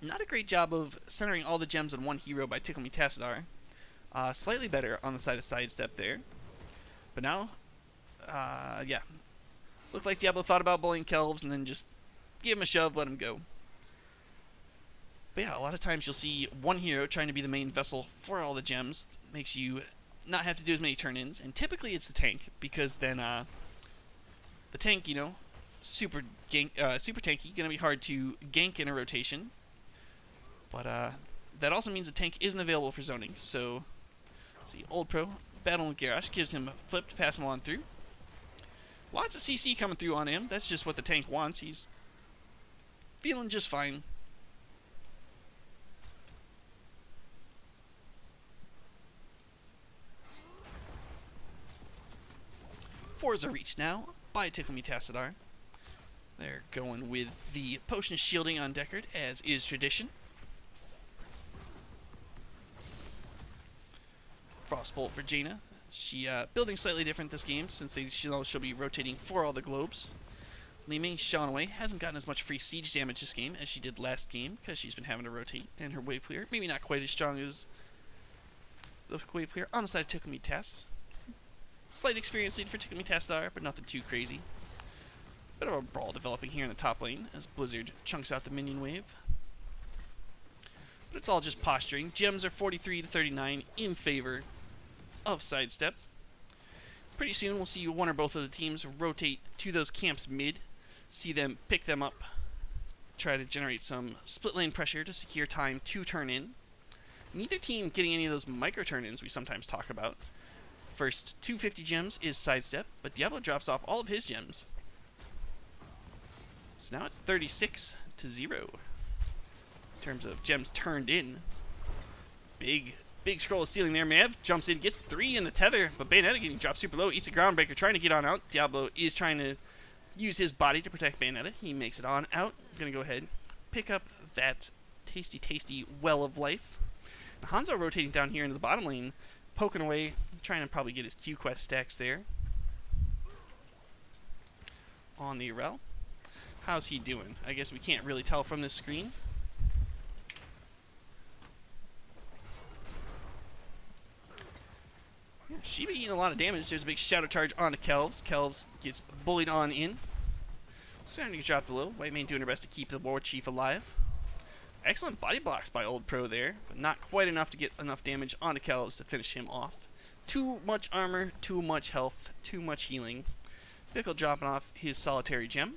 not a great job of centering all the gems on one hero by Tickle Me Tassadar. Slightly better on the side of Sidestep there. But now, yeah. Looked like Diablo thought about bullying Kelvs and then just gave him a shove, let him go. But yeah, a lot of times you'll see one hero trying to be the main vessel for all the gems. Makes you not have to do as many turn-ins. And typically it's the tank, because then the tank, you know, super tanky, gonna be hard to gank in a rotation. But that also means the tank isn't available for zoning. So, see, Old Pro battling with Garrosh gives him a flip to pass him on through. Lots of CC coming through on him. That's just what the tank wants. He's feeling just fine. 4s are reached now by Tickle Me Tassadar. They're going with the Potion of Shielding on Deckard, as is tradition. Frostbolt for Jaina. She building slightly different this game, since she'll be rotating for all the globes. Li Ming Shawnaway hasn't gotten as much free siege damage this game as she did last game, because she's been having to rotate, and her wave clear maybe not quite as strong as the wave clear on the side of Tickle Me Tass. Slight experience lead for Tickle Me Tassadar, but nothing too crazy. Bit of a brawl developing here in the top lane as Blizzard chunks out the minion wave. But it's all just posturing. Gems are 43 to 39 in favor of Sidestep. Pretty soon we'll see one or both of the teams rotate to those camps mid, see them pick them up, try to generate some split lane pressure to secure time to turn in. Neither team getting any of those micro turn-ins we sometimes talk about. First 250 gems is Sidestep, but Diablo drops off all of his gems. So now it's 36 to 0 in terms of gems turned in. Big scroll of ceiling there. Mav jumps in, gets 3 in the tether, but Bayonetta getting dropped super low. Eats a groundbreaker, trying to get on out. Diablo is trying to use his body to protect Bayonetta. He makes it on out. Gonna go ahead, pick up that tasty well of life. Hanzo rotating down here into the bottom lane, poking away, trying to probably get his Q quest stacks there. On the Urel. How's he doing? I guess we can't really tell from this screen. Yeah, Shiba eating a lot of damage. There's a big shadow charge onto Kelvs. Kelvs gets bullied on in. Starting to get dropped below. Whitemane doing her best to keep the War Chief alive. Excellent body blocks by Old Pro there, but not quite enough to get enough damage onto Kelvs to finish him off. Too much armor, too much health, too much healing. Tickle dropping off his solitary gem.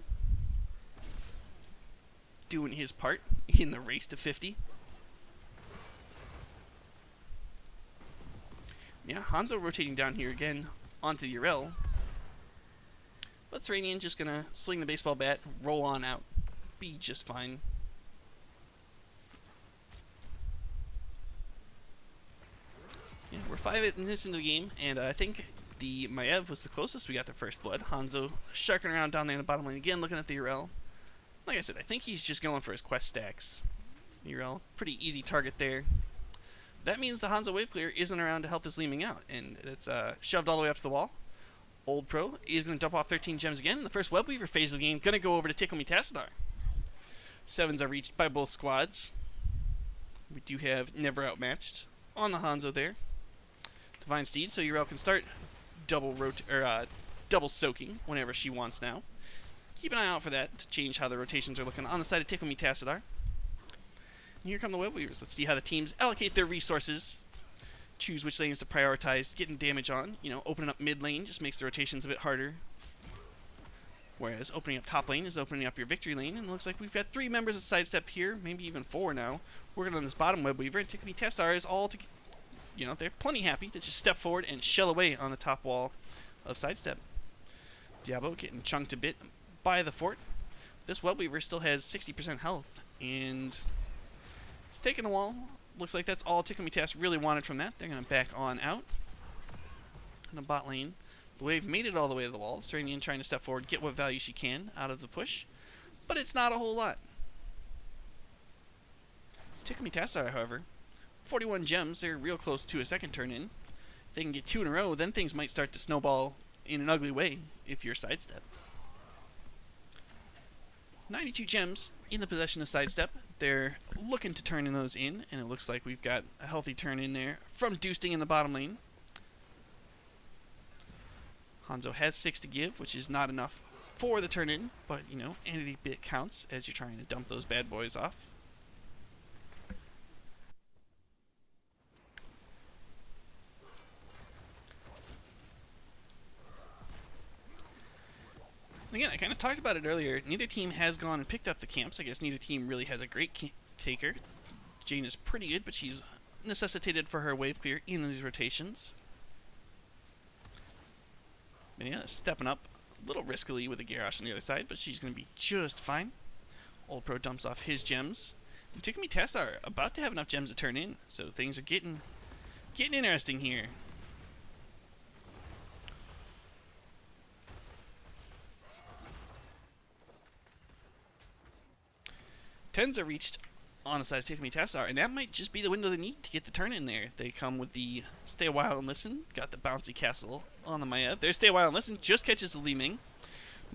Doing his part in the race to 50. Yeah, Hanzo rotating down here again onto the Urel. But Serenian just gonna swing the baseball bat, roll on out. Be just fine. Yeah, we're 5 minutes into the game, and I think the Maiev was the closest we got to first blood. Hanzo sharking around down there in the bottom lane again, looking at the Urel. Like I said, I think he's just going for his quest stacks. Urel, pretty easy target there. That means the Hanzo wave clear isn't around to help this Li Ming out, and it's shoved all the way up to the wall. Old Pro is going to dump off 13 gems again. The first Web Weaver phase of the game going to go over to Tickle Me Tassadar. 7s are reached by both squads. We do have Never Outmatched on the Hanzo there. Divine Steed, so Urel can start double soaking whenever she wants now. Keep an eye out for that to change how the rotations are looking on the side of Tickle Me Tassadar. And here come the Web Weavers. Let's see how the teams allocate their resources. Choose which lanes to prioritize getting damage on. You know, opening up mid lane just makes the rotations a bit harder. Whereas opening up top lane is opening up your victory lane. And it looks like we've got 3 members of Sidestep here, maybe even 4 now, working on this bottom Web Weaver. And Tickle Me Tassadar is all to, you know, they're plenty happy to just step forward and shell away on the top wall of Sidestep. Diablo getting chunked a bit by the fort. This Web Weaver still has 60% health, and it's taking a while. Looks like that's all Tickle Me Tass really wanted from that. They're going to back on out. In the bot lane, the wave made it all the way to the wall. Serenian trying to step forward, get what value she can out of the push, but it's not a whole lot. Tickle Me Tassadar, however, 41 gems. They're real close to a second turn in. If they can get 2 in a row, then things might start to snowball in an ugly way if you're Sidestep. 92 gems in the possession of Sidestep. They're looking to turn those in, and it looks like we've got a healthy turn in there from Doosting in the bottom lane. Hanzo has 6 to give, which is not enough for the turn in, but, you know, any bit counts as you're trying to dump those bad boys off. Again, I kind of talked about it earlier. Neither team has gone and picked up the camps. I guess neither team really has a great taker. Jane is pretty good, but she's necessitated for her wave clear in these rotations. Mania stepping up a little riskily with the Garrosh on the other side, but she's going to be just fine. Old Pro dumps off his gems. And Tickle Me Tassadar about to have enough gems to turn in, so things are getting interesting here. Tens are reached on the side of Tickle Me Tassadar, and that might just be the window they need to get the turn in there. They come with the Stay a While and Listen, got the Bouncy Castle on the Maiev. There's Stay a While and Listen, just catches the Li Ming.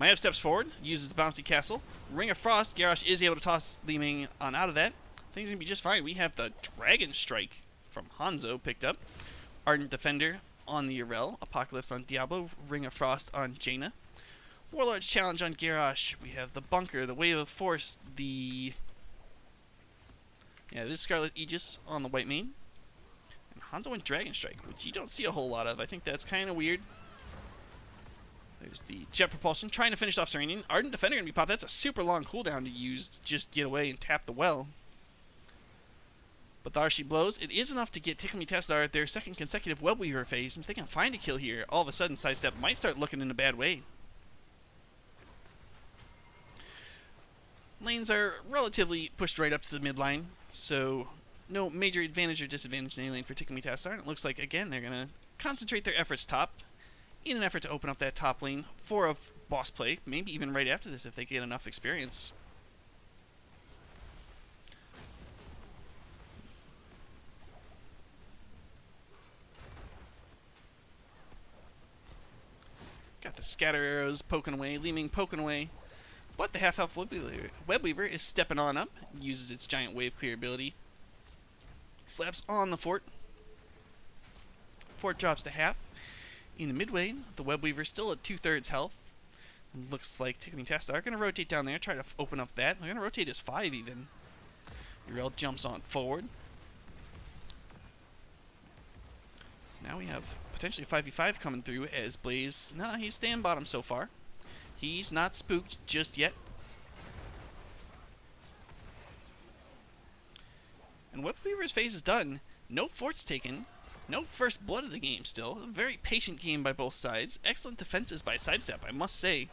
Maiev steps forward, uses the Bouncy Castle. Ring of Frost, Garrosh is able to toss Li Ming on out of that. Things are going to be just fine. We have the Dragon Strike from Hanzo picked up. Ardent Defender on the Urel. Apocalypse on Diablo. Ring of Frost on Jaina. Warlord's Challenge on Garrosh. We have the Bunker, the Wave of Force, the... Yeah, this is Scarlet Aegis on the White Mane. And Hanzo and Dragon Strike, which you don't see a whole lot of. I think that's kind of weird. There's the Jet Propulsion, trying to finish off Serenian. Ardent Defender going to be popped. That's a super long cooldown to use to just get away and tap the well. But the Arshi blows. It is enough to get Tickle Me Tassadar their second consecutive Webweaver phase. And if they can find a kill here, all of a sudden Sidestep might start looking in a bad way. Lanes are relatively pushed right up to the mid line, so no major advantage or disadvantage in any lane for Tickle Me Tassadar. And it looks like, again, they're going to concentrate their efforts top in an effort to open up that top lane for a boss play, maybe even right after this if they get enough experience. Got the scatter arrows poking away, Li Ming poking away. But the half-elf Webweaver is stepping on up, uses its giant wave clear ability. Slaps on the fort. Fort drops to half. In the mid lane, the Webweaver still at 2/3 health. Looks like Tickle Me Tassadar are going to rotate down there, try to open up that. They're going to rotate as 5 even. Urel jumps on forward. Now we have potentially a 5v5 coming through as Blaze... Nah, he's staying bottom so far. He's not spooked just yet. And Webweaver's phase is done. No forts taken. No first blood of the game still. A very patient game by both sides. Excellent defenses by Sidestep, I must say.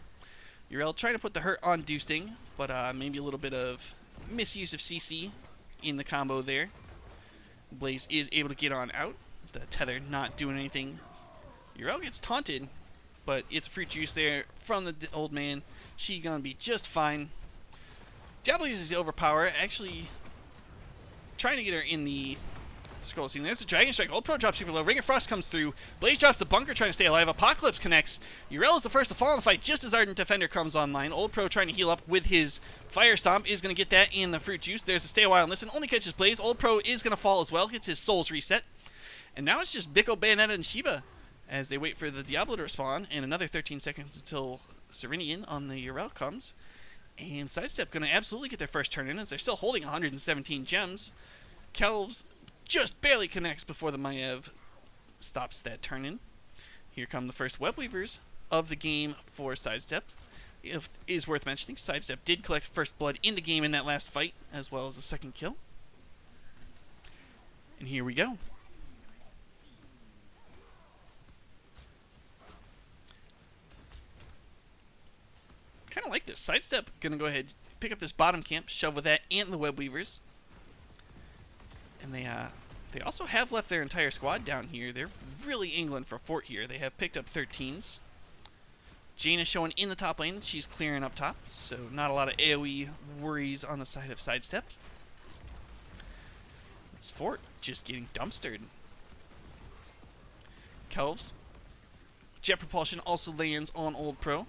Urel trying to put the hurt on Doosting, but maybe a little bit of misuse of CC in the combo there. Blaze is able to get on out. The tether not doing anything. Urel gets taunted, but it's a fruit juice there from the old man. She gonna be just fine. Diablo uses the overpower, actually trying to get her in the scroll scene. There's the Dragon Strike. Old Pro drops super low. Ring of Frost comes through. Blaze drops the Bunker trying to stay alive. Apocalypse connects. Urel is the first to fall in the fight just as Ardent Defender comes online. Old Pro trying to heal up with his Fire Stomp is going to get that in the fruit juice. There's a Stay a While and Listen. Only catches Blaze. Old Pro is going to fall as well. Gets his souls reset. And now it's just Biko, Bayonetta, and Shiva as they wait for the Diablo to respawn. And another 13 seconds until Serenian on the Urel comes. And Sidestep going to absolutely get their first turn in as they're still holding 117 gems. Kelvs just barely connects before the Maiev stops that turn in. Here come the first Webweavers of the game for Sidestep. It is worth mentioning, Sidestep did collect first blood in the game in that last fight, as well as the second kill. And here we go. Kind of like this. Sidestep gonna go ahead, pick up this bottom camp, shove with that and the Webweavers. And they also have left their entire squad down here. They're really angling for fort here. They have picked up 13s. Jaina showing in the top lane. She's clearing up top, so not a lot of AoE worries on the side of Sidestep. This fort just getting dumpstered. Kelvs. Jet Propulsion also lands on Old Pro.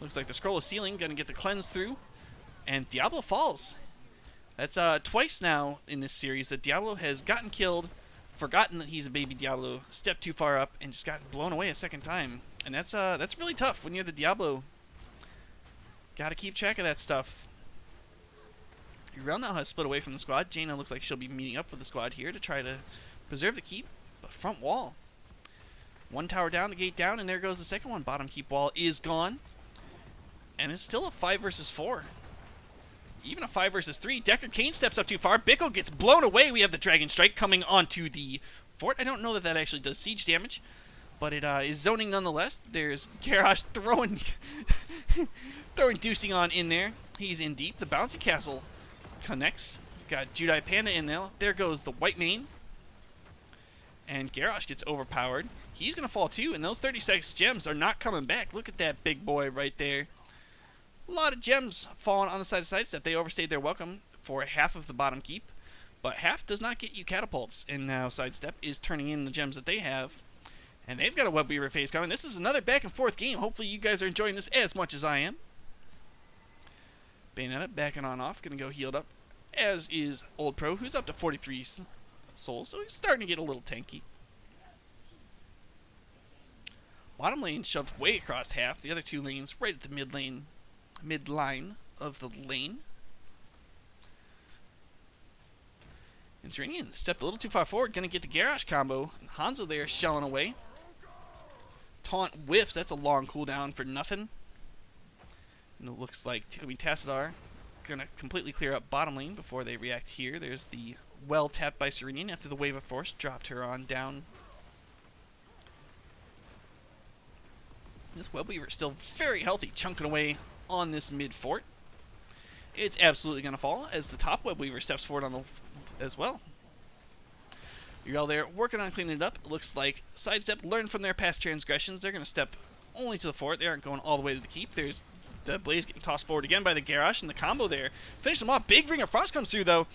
Looks like the Scroll of Sealing going to get the cleanse through. And Diablo falls. That's twice now in this series that Diablo has gotten killed, forgotten that he's a baby Diablo, stepped too far up, and just gotten blown away a second time. And that's really tough when you're the Diablo. Gotta keep track of that stuff. Urel now has split away from the squad. Jaina looks like she'll be meeting up with the squad here to try to preserve the keep. But front wall. One tower down, the gate down, and there goes the second one. Bottom keep wall is gone. And it's still a 5 versus 4. Even a 5 versus 3. Deckard Cain steps up too far. Biko gets blown away. We have the Dragon Strike coming onto the fort. I don't know that that actually does siege damage, but it is zoning nonetheless. There's Garrosh throwing Doosing on in there. He's in deep. The Bouncy Castle connects. Got Judai Panda in there. There goes the White Mane. And Garrosh gets overpowered. He's going to fall too, and those 36 gems are not coming back. Look at that big boy right there. A lot of gems falling on the side of Sidestep. They overstayed their welcome for half of the bottom keep, but half does not get you catapults, and now Sidestep is turning in the gems that they have, and they've got a Web Weaver phase coming. This is another back and forth game. Hopefully you guys are enjoying this as much as I am. Bayonetta backing on off, gonna go healed up, as is Old Pro, who's up to 43 souls, so he's starting to get a little tanky. Bottom lane shoved way across half, the other two lanes right at the mid-line of the lane. And Serenian stepped a little too far forward, gonna get the Garrosh combo. Hanzo there shelling away. Taunt whiffs, that's a long cooldown for nothing. And it looks like Tickle Tassadar gonna completely clear up bottom lane before they react here. There's the well tapped by Serenian after the Wave of Force dropped her on down. This Web Weaver is still very healthy, chunking away on this mid fort. It's absolutely gonna fall as the top Web Weaver steps forward on the as well. You're all there working on cleaning it up. It looks like Sidestep learned from their past transgressions. They're going to step only to the fort. They aren't going all the way to the keep. There's the Blaze getting tossed forward again by the Garrosh, and the combo there. Finish them off. Big Ring of Frost comes through, though.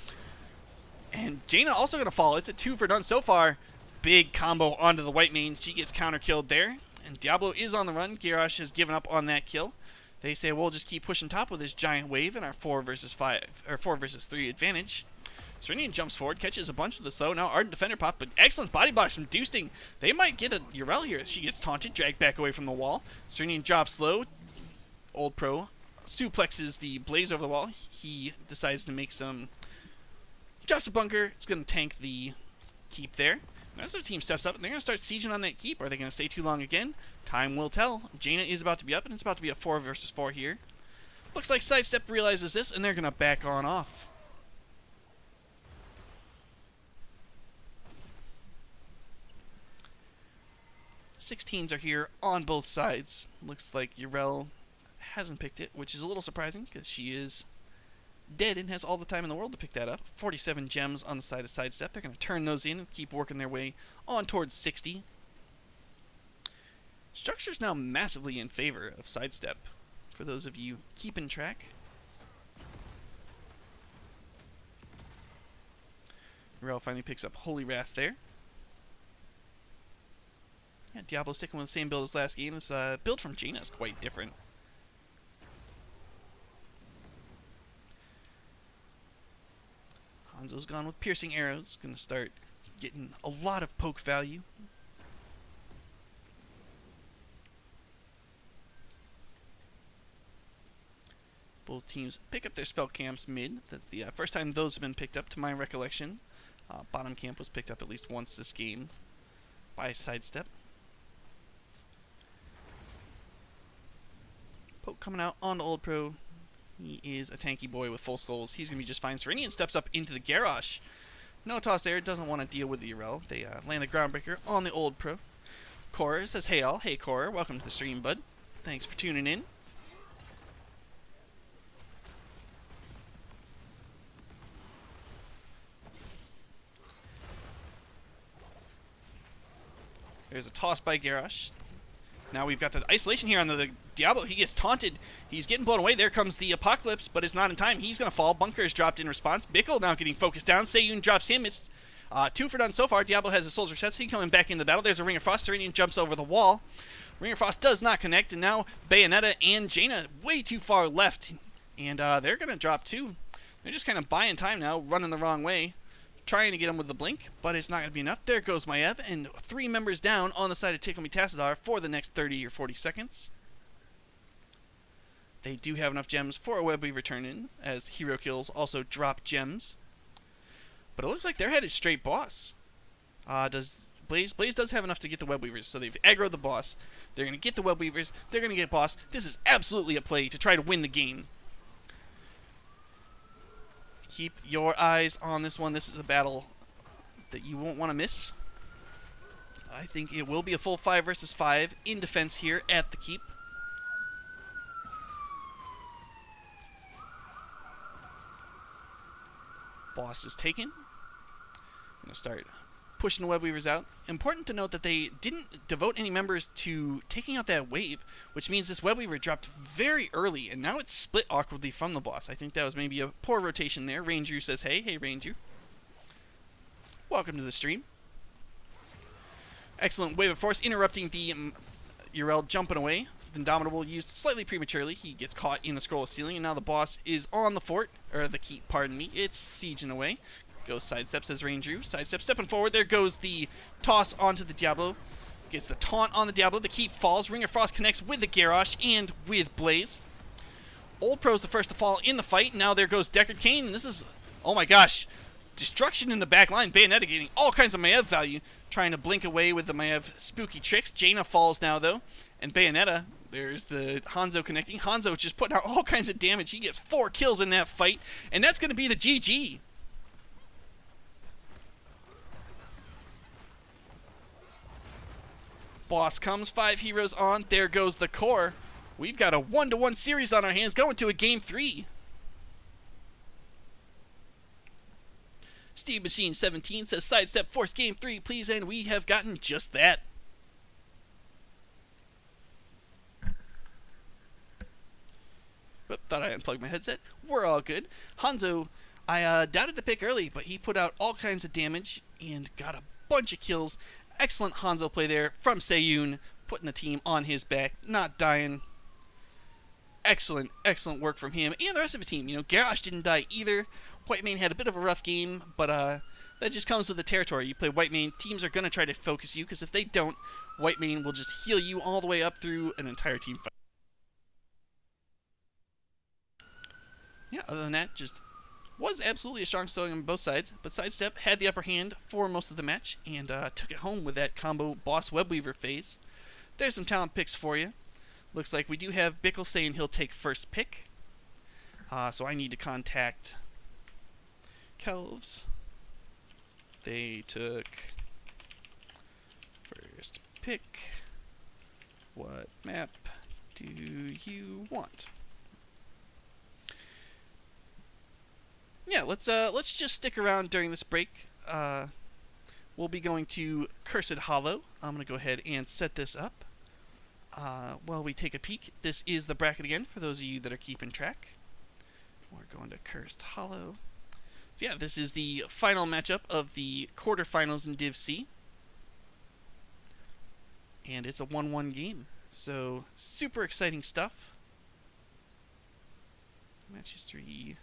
And Jaina also going to fall. It's a 2 for none so far. Big combo onto the white main. She gets counter-killed there. And Diablo is on the run. Garrosh has given up on that kill. They say, we'll just keep pushing top with this giant wave in our 4 versus 3 advantage. Serenian jumps forward, catches a bunch of the slow. Now Ardent Defender pop, but excellent body blocks from Doosting. They might get a Urel here. She gets taunted, dragged back away from the wall. Serenian drops low. Old Pro suplexes the Blaze over the wall. He decides to make some... drops a bunker. It's going to tank the keep there. Now as their team steps up, and they're going to start sieging on that keep. Are they going to stay too long again? Time will tell. Jaina is about to be up, and it's about to be a 4 versus 4 here. Looks like Sidestep realizes this, and they're going to back on off. 16s are here on both sides. Looks like Urel hasn't picked it, which is a little surprising because she is dead and has all the time in the world to pick that up. 47 gems on the side of Sidestep. They're going to turn those in and keep working their way on towards 60. Structure's now massively in favor of Sidestep, for those of you keeping track. Urel finally picks up Holy Wrath there. Yeah, Diablo sticking with the same build as last game. This build from Jaina is quite different. Hanzo's gone with piercing arrows. Gonna start getting a lot of poke value. Both teams pick up their spell camps mid. That's the first time those have been picked up to my recollection. Bottom camp was picked up at least once this game by Sidestep. Poke coming out on Old Pro. He is a tanky boy with full skulls. He's going to be just fine. Serenian steps up into the Garrosh. No toss there. Doesn't want to deal with the Urel. They land the Groundbreaker on the Old Pro. Cora says, hey all. Hey Cora. Welcome to the stream, bud. Thanks for tuning in. There's a toss by Garrosh. Now we've got the isolation here on the Diablo. He gets taunted. He's getting blown away. There comes the Apocalypse, but it's not in time. He's going to fall. Bunker is dropped in response. Bickle now getting focused down. Seiyun drops him. It's 2 for none so far. Diablo has a Soldier Setsuki coming back into the battle. There's a Ring of Frost. Serenian jumps over the wall. Ring of Frost does not connect, and now Bayonetta and Jaina way too far left. And they're going to drop too. They're just kind of buying time now, running the wrong way. Trying to get him with the blink, but it's not going to be enough. There goes Maev, and 3 members down on the side of Tickle Tassadar for the next 30 or 40 seconds. They do have enough gems for a Web Weaver turn-in, as hero kills also drop gems. But it looks like they're headed straight boss. Blaze does have enough to get the Web Weavers, so they've aggroed the boss. They're going to get the Web Weavers. They're going to get boss. This is absolutely a play to try to win the game. Keep your eyes on this one. This is a battle that you won't want to miss. I think it will be a full 5 versus 5 in defense here at the keep. Boss is taken. I'm going to start pushing the web weavers out. Important to note that they didn't devote any members to taking out that wave, which means this web weaver dropped very early, and now it's split awkwardly from the boss. I think that was maybe a poor rotation there. Ranger says, hey Ranger. Welcome to the stream. Excellent wave of force interrupting the Urel jumping away. Indomitable used slightly prematurely. He gets caught in the scroll of ceiling, and now the boss is on the fort, or the keep, pardon me. It's sieging away. Goes sidestep, says Ranger. Sidestep, stepping forward. There goes the toss onto the Diablo. Gets the taunt on the Diablo. The keep falls. Ring of Frost connects with the Garrosh and with Blaze. Old Pro's the first to fall in the fight. Now there goes Deckard Cain, and this is, oh my gosh, destruction in the back line. Bayonetta getting all kinds of Maiev value, trying to blink away with the Maiev spooky tricks. Jaina falls now, though, and Bayonetta, there's the Hanzo connecting. Hanzo just putting out all kinds of damage. He gets 4 kills in that fight, and that's going to be the GG. Boss comes, 5 heroes on. There goes the core. We've got a 1-to-1 series on our hands going to a game 3. Steve Machine 17 says, Sidestep, force game 3, please, and we have gotten just that. Whoop, thought I unplugged my headset. We're all good. Hanzo, I doubted the pick early, but he put out all kinds of damage and got a bunch of kills. Excellent Hanzo play there from Seiyun, putting the team on his back, not dying. Excellent work from him and the rest of the team. You know, Garrosh didn't die either. Whitemane had a bit of a rough game, but that just comes with the territory. You play Whitemane, teams are going to try to focus you, because if they don't, Whitemane will just heal you all the way up through an entire team fight. Yeah, other than that, just was absolutely a strong showing on both sides, but Sidestep had the upper hand for most of the match, and took it home with that combo boss webweaver phase. There's some talent picks for you. Looks like we do have Bickle saying he'll take first pick, so I need to contact Kelvs. They took first pick. What map do you want? Yeah, let's just stick around during this break. We'll be going to Cursed Hollow. I'm going to go ahead and set this up. While we take a peek, this is the bracket again, for those of you that are keeping track. We're going to Cursed Hollow. So yeah, this is the final matchup of the quarterfinals in Div C. And it's a 1-1 game. So, super exciting stuff. Match history.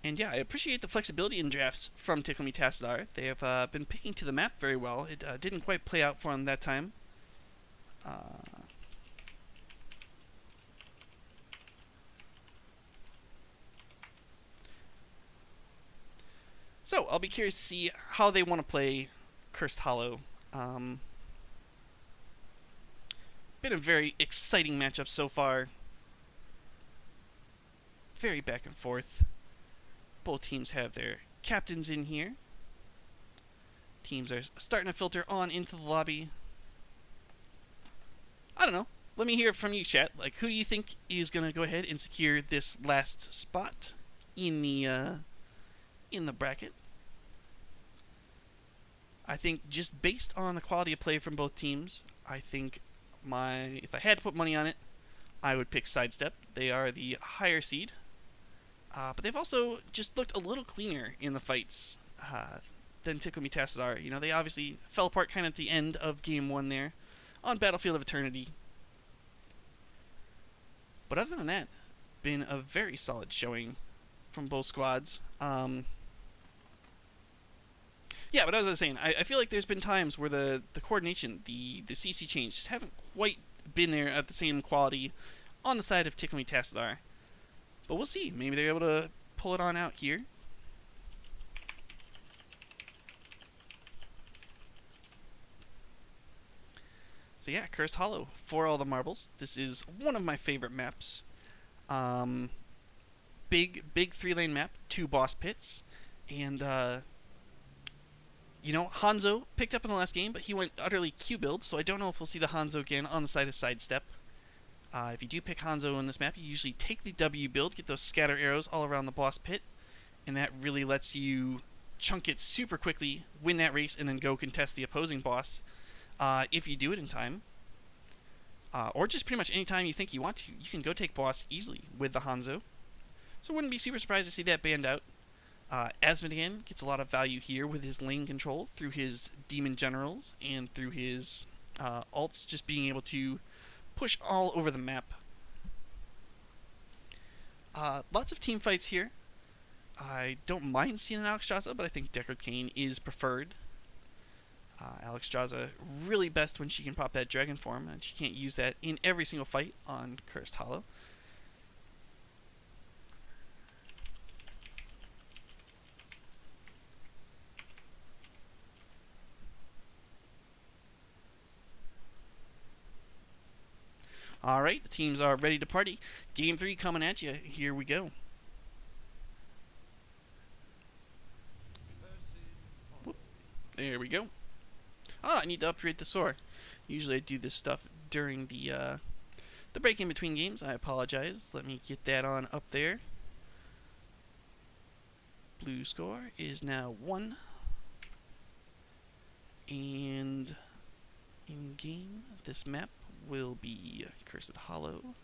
And yeah, I appreciate the flexibility in drafts from Tickle Me Tassadar. They have been picking to the map very well. It didn't quite play out for them that time. So, I'll be curious to see how they want to play Cursed Hollow. Been a very exciting matchup so far. Very back and forth. Both teams have their captains in here. Teams are starting to filter on into the lobby. I don't know. Let me hear from you, chat. Like, who do you think is going to go ahead and secure this last spot in the bracket? I think just based on the quality of play from both teams, I think if I had to put money on it, I would pick Sidestep. They are the higher seed. But they've also just looked a little cleaner in the fights than Tickle Me Tassadar. You know, they obviously fell apart kind of at the end of Game 1 there on Battlefield of Eternity. But other than that, been a very solid showing from both squads. Yeah, but as I was saying, I feel like there's been times where the coordination, the CC change, just haven't quite been there at the same quality on the side of Tickle Me Tassadar. But we'll see. Maybe they're able to pull it on out here. So yeah, Cursed Hollow for all the marbles. This is one of my favorite maps. Big 3-lane map, 2 boss pits, and you know, Hanzo picked up in the last game, but he went utterly Q build, so I don't know if we'll see the Hanzo again on the side of Sidestep. If you do pick Hanzo in this map, you usually take the W build, get those scatter arrows all around the boss pit, and that really lets you chunk it super quickly, win that race, and then go contest the opposing boss if you do it in time. Or just pretty much any time you think you want to, you can go take boss easily with the Hanzo. So wouldn't be super surprised to see that banned out. Asmodean gets a lot of value here with his lane control through his demon generals and through his ults, just being able to push all over the map. Lots of team fights here. I don't mind seeing an Alexstrasza, but I think Deckard Cain is preferred. Alexstrasza really best when she can pop that dragon form, and she can't use that in every single fight on Cursed Hollow. Alright, the teams are ready to party. Game 3 coming at you. Here we go. Whoop. There we go. I need to upgrade the sword. Usually I do this stuff during the break in between games. I apologize. Let me get that on up there. Blue score is now 1. And in game, this map will be Cursed Hollow.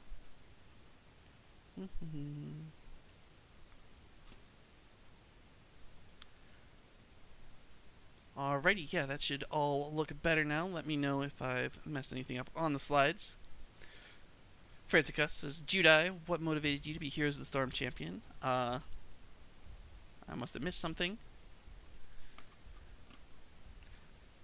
Alrighty, yeah, that should all look better now. Let me know if I've messed anything up on the slides. Franticus says, Judai, what motivated you to be Heroes of the Storm champion? I must have missed something.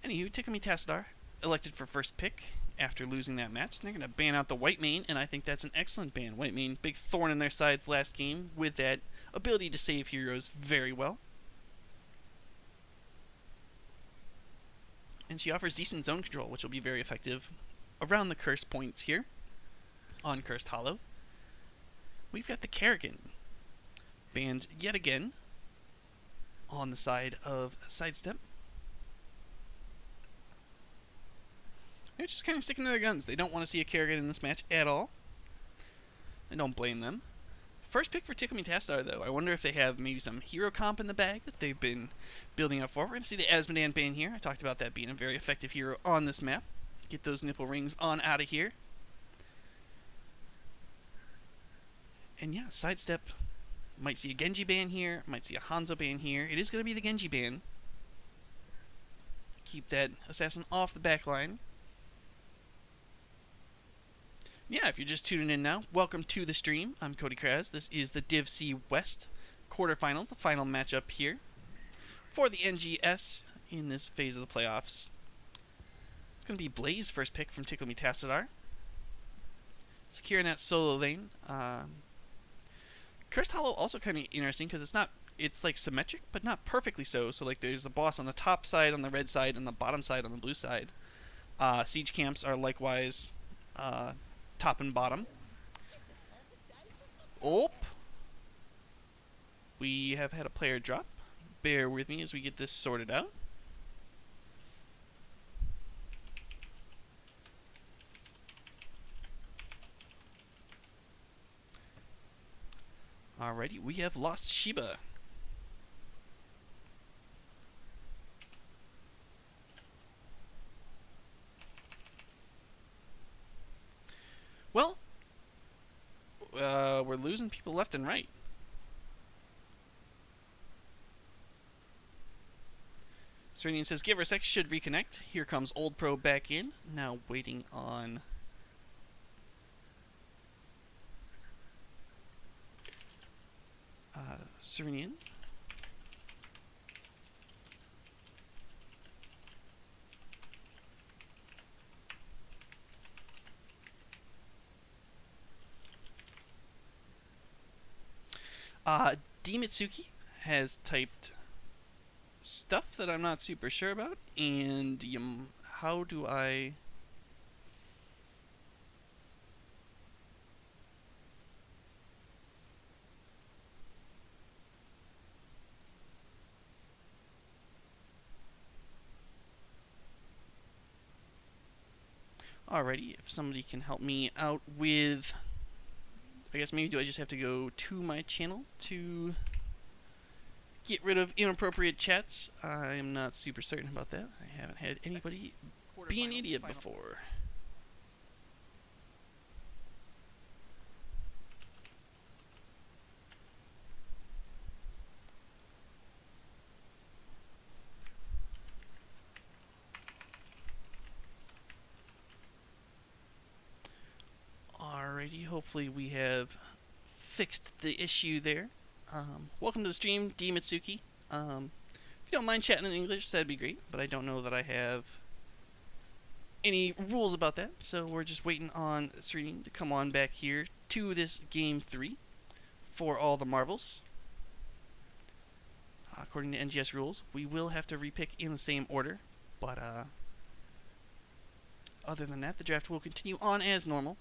Anywho, Tickle Tassadar, elected for first pick after losing that match. And they're going to ban out the White Mane, and I think that's an excellent ban. White Mane, big thorn in their sides last game with that ability to save heroes very well. And she offers decent zone control, which will be very effective around the curse points here on Cursed Hollow. We've got the Kerrigan banned yet again on the side of Sidestep. They're just kind of sticking to their guns. They don't want to see a Kerrigan in this match at all. I don't blame them. First pick for Tickle Tassadar, though. I wonder if they have maybe some hero comp in the bag that they've been building up for. We're going to see the Asmodean ban here. I talked about that being a very effective hero on this map. Get those nipple rings on out of here. And yeah, Sidestep might see a Genji ban here, might see a Hanzo ban here. It is going to be the Genji ban. Keep that assassin off the back line. Yeah, if you're just tuning in now, welcome to the stream. I'm Cody Kraz. This is the Div C West quarterfinals, the final matchup here for the NGS in this phase of the playoffs. It's going to be Blaze first pick from Tickle Tassadar. Securing that solo lane. Cursed Hollow also kind of interesting because it's like symmetric, but not perfectly so. So like there's the boss on the top side on the red side and the bottom side on the blue side. Siege camps are likewise top and bottom. Oh, we have had a player drop. Bear with me as we get this sorted out. Alrighty, we have lost Shiba. Well, we're losing people left and right. Serenian says, give her a sec, should reconnect. Here comes Old Pro back in. Now waiting on Serenian. Demitsuki has typed stuff that I'm not super sure about, and how do I... Alrighty, if somebody can help me out with... I guess maybe do I just have to go to my channel to get rid of inappropriate chats? I'm not super certain about that. I haven't had anybody be an idiot before. Alrighty, hopefully we have fixed the issue there. Welcome to the stream, D. Mitsuki. If you don't mind chatting in English, that'd be great, but I don't know that I have any rules about that, so we're just waiting on Serene to come on back here to this Game 3 for all the marbles. According to NGS rules, we will have to repick in the same order, but other than that, the draft will continue on as normal.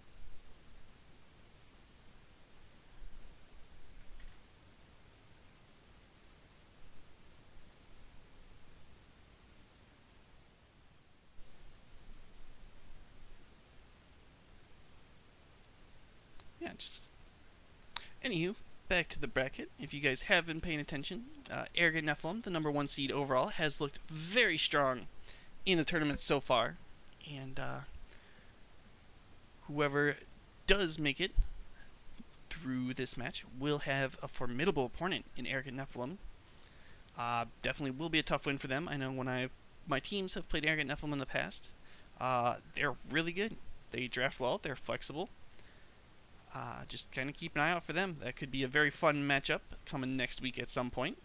Anywho, back to the bracket. If you guys have been paying attention, Arrogant Nephilim, the number 1 seed overall, has looked very strong in the tournament so far. And whoever does make it through this match will have a formidable opponent in Arrogant Nephilim. Definitely will be a tough win for them. I know when my teams have played Arrogant Nephilim in the past, they're really good. They draft well, they're flexible. Just kind of keep an eye out for them. That could be a very fun matchup coming next week at some point.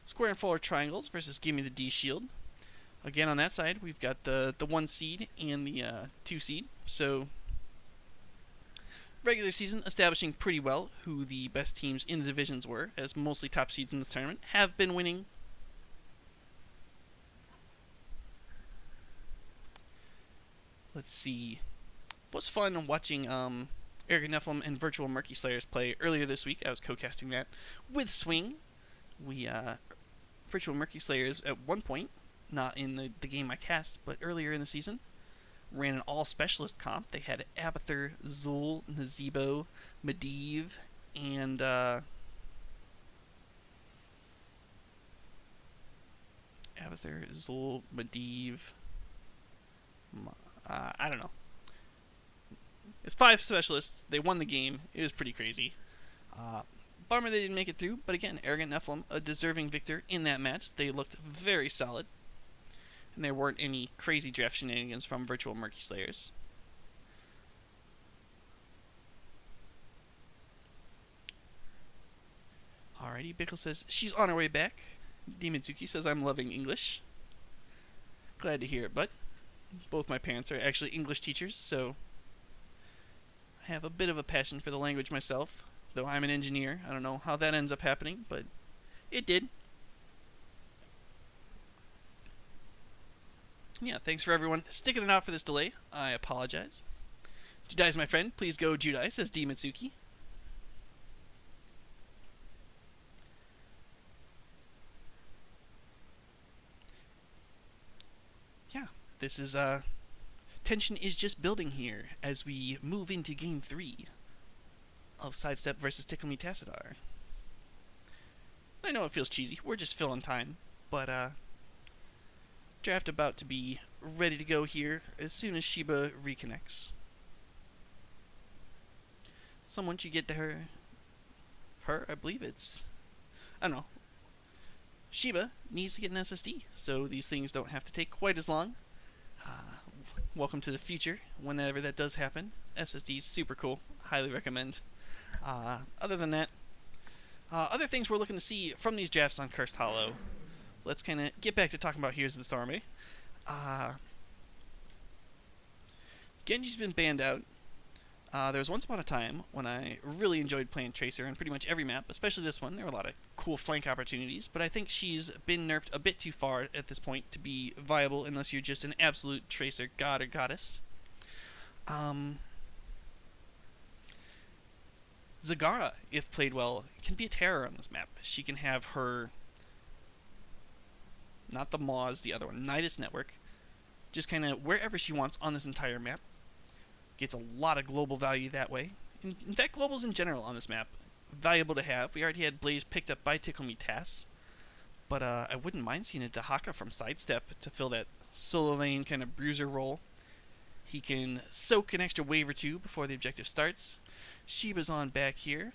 Square and Fuller Triangles versus Gimme the D Shield. Again, on that side, we've got the 1 seed and the 2 seed. So, regular season establishing pretty well who the best teams in the divisions were, as mostly top seeds in this tournament have been winning. Let's see. It was fun watching Arrogant Nephilim and Virtual Murky Slayers play earlier this week. I was co-casting that with Swing. Virtual Murky Slayers at one point, not in the game I cast, but earlier in the season, ran an all-specialist comp. They had Abathur, Zul, Nazebo, Medivh, and Abathur, Zul, Medivh, I don't know. It's 5 specialists. They won the game. It was pretty crazy. Bummer they didn't make it through, but again, Arrogant Nephilim, a deserving victor in that match. They looked very solid, and there weren't any crazy draft shenanigans from Virtual Murky Slayers. Alrighty, Bickle says she's on her way back. Demonzuki says I'm loving English. Glad to hear it, bud. Both my parents are actually English teachers, so I have a bit of a passion for the language myself, though I'm an engineer. I don't know how that ends up happening, but it did. Yeah, thanks for everyone sticking it out for this delay. I apologize. Judai's my friend. Please go Judai, says D. Mitsuki. Yeah, this is, tension is just building here as we move into Game 3 of Sidestep versus Tickle Me Tassadar. I know it feels cheesy. We're just filling time, but draft about to be ready to go here as soon as Shiba reconnects. Someone should get to her, I believe it's, I don't know. Shiba needs to get an SSD, so these things don't have to take quite as long. Welcome to the future, whenever that does happen. SSD is super cool. Highly recommend. Other than that, other things we're looking to see from these drafts on Cursed Hollow. Let's kind of get back to talking about Heroes of the Storm. Genji's been banned out. There was once upon a time when I really enjoyed playing Tracer on pretty much every map, especially this one. There were a lot of cool flank opportunities, but I think she's been nerfed a bit too far at this point to be viable unless you're just an absolute Tracer god or goddess. Zagara, if played well, can be a terror on this map. She can have her, not the Maws, the other one, Nidus Network, just kind of wherever she wants on this entire map. Gets a lot of global value that way. In fact, globals in general on this map, valuable to have. We already had Blaze picked up by Tickle Me Tass, but I wouldn't mind seeing a Dahaka from Sidestep to fill that solo lane kind of bruiser role. He can soak an extra wave or two before the objective starts. Shiba's on back here.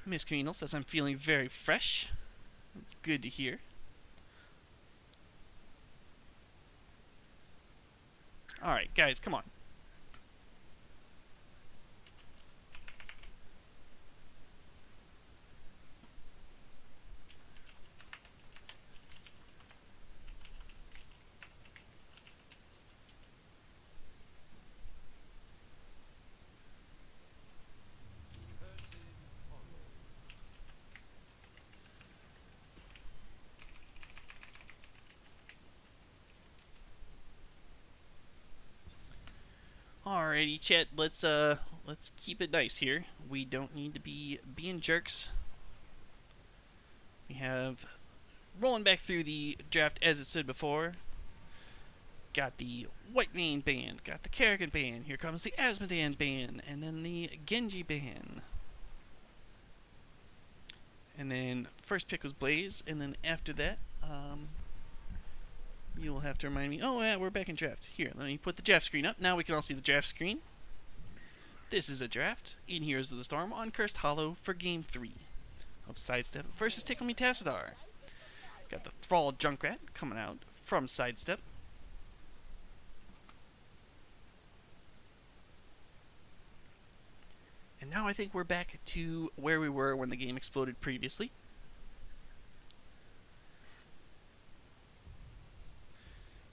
Miss Communal says I'm feeling very fresh. That's good to hear. Alright, guys, come on. Alrighty, chat. Let's keep it nice here. We don't need to be being jerks. We have rolling back through the draft as it stood before. Got the Whitemane band, got the Kerrigan band. Here comes the Asmodean band, and then the Genji band. And then first pick was Blaze, and then after that, you'll have to remind me. Oh, yeah, we're back in draft. Here, let me put the draft screen up. Now we can all see the draft screen. This is a draft in Heroes of the Storm on Cursed Hollow for Game 3 of Sidestep versus Tickle Me Tassadar. Got the Thrall Junkrat coming out from Sidestep. And now I think we're back to where we were when the game exploded previously.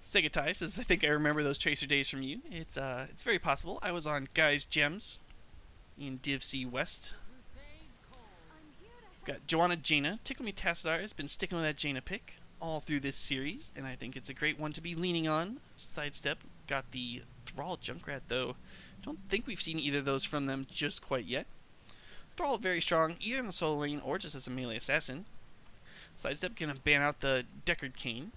Segatai says, I think I remember those Tracer days from you. It's very possible. I was on Guy's Gems in Div C West. Got Joanna Jaina. Tickle Me Tassadar has been sticking with that Jaina pick all through this series, and I think it's a great one to be leaning on. Sidestep got the Thrall Junkrat, though. Don't think we've seen either of those from them just quite yet. Thrall very strong, either in the solo lane or just as a melee assassin. Sidestep gonna ban out the Deckard Cane.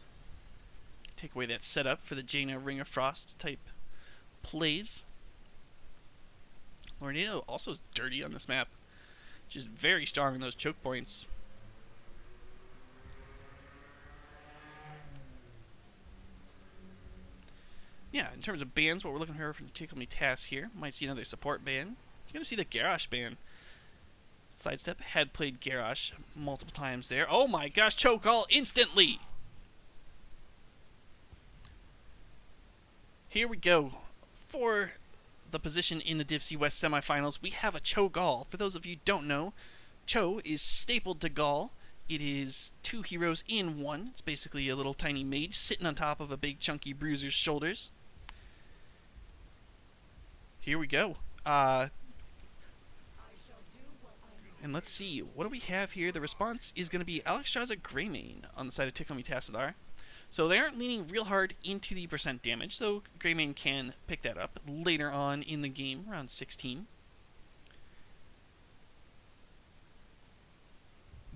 Take away that setup for the Jaina Ring of Frost type plays. Lornado also is dirty on this map. Just very strong in those choke points. Yeah, in terms of bans, what we're looking for from Tickle Me Tass here. Might see another support ban. You're going to see the Garrosh ban. Sidestep had played Garrosh multiple times there. Oh my gosh, choke all instantly! Here we go. For the position in the Div C West semifinals, we have a Cho Gall. For those of you who don't know, Cho is stapled to Gall. It is two heroes in one. It's basically a little tiny mage sitting on top of a big chunky bruiser's shoulders. Here we go. And let's see, what do we have here? The response is going to be Alexstrasza Greymane on the side of Tickle Me Tassadar. So they aren't leaning real hard into the percent damage, though Greymane can pick that up later on in the game, around 16.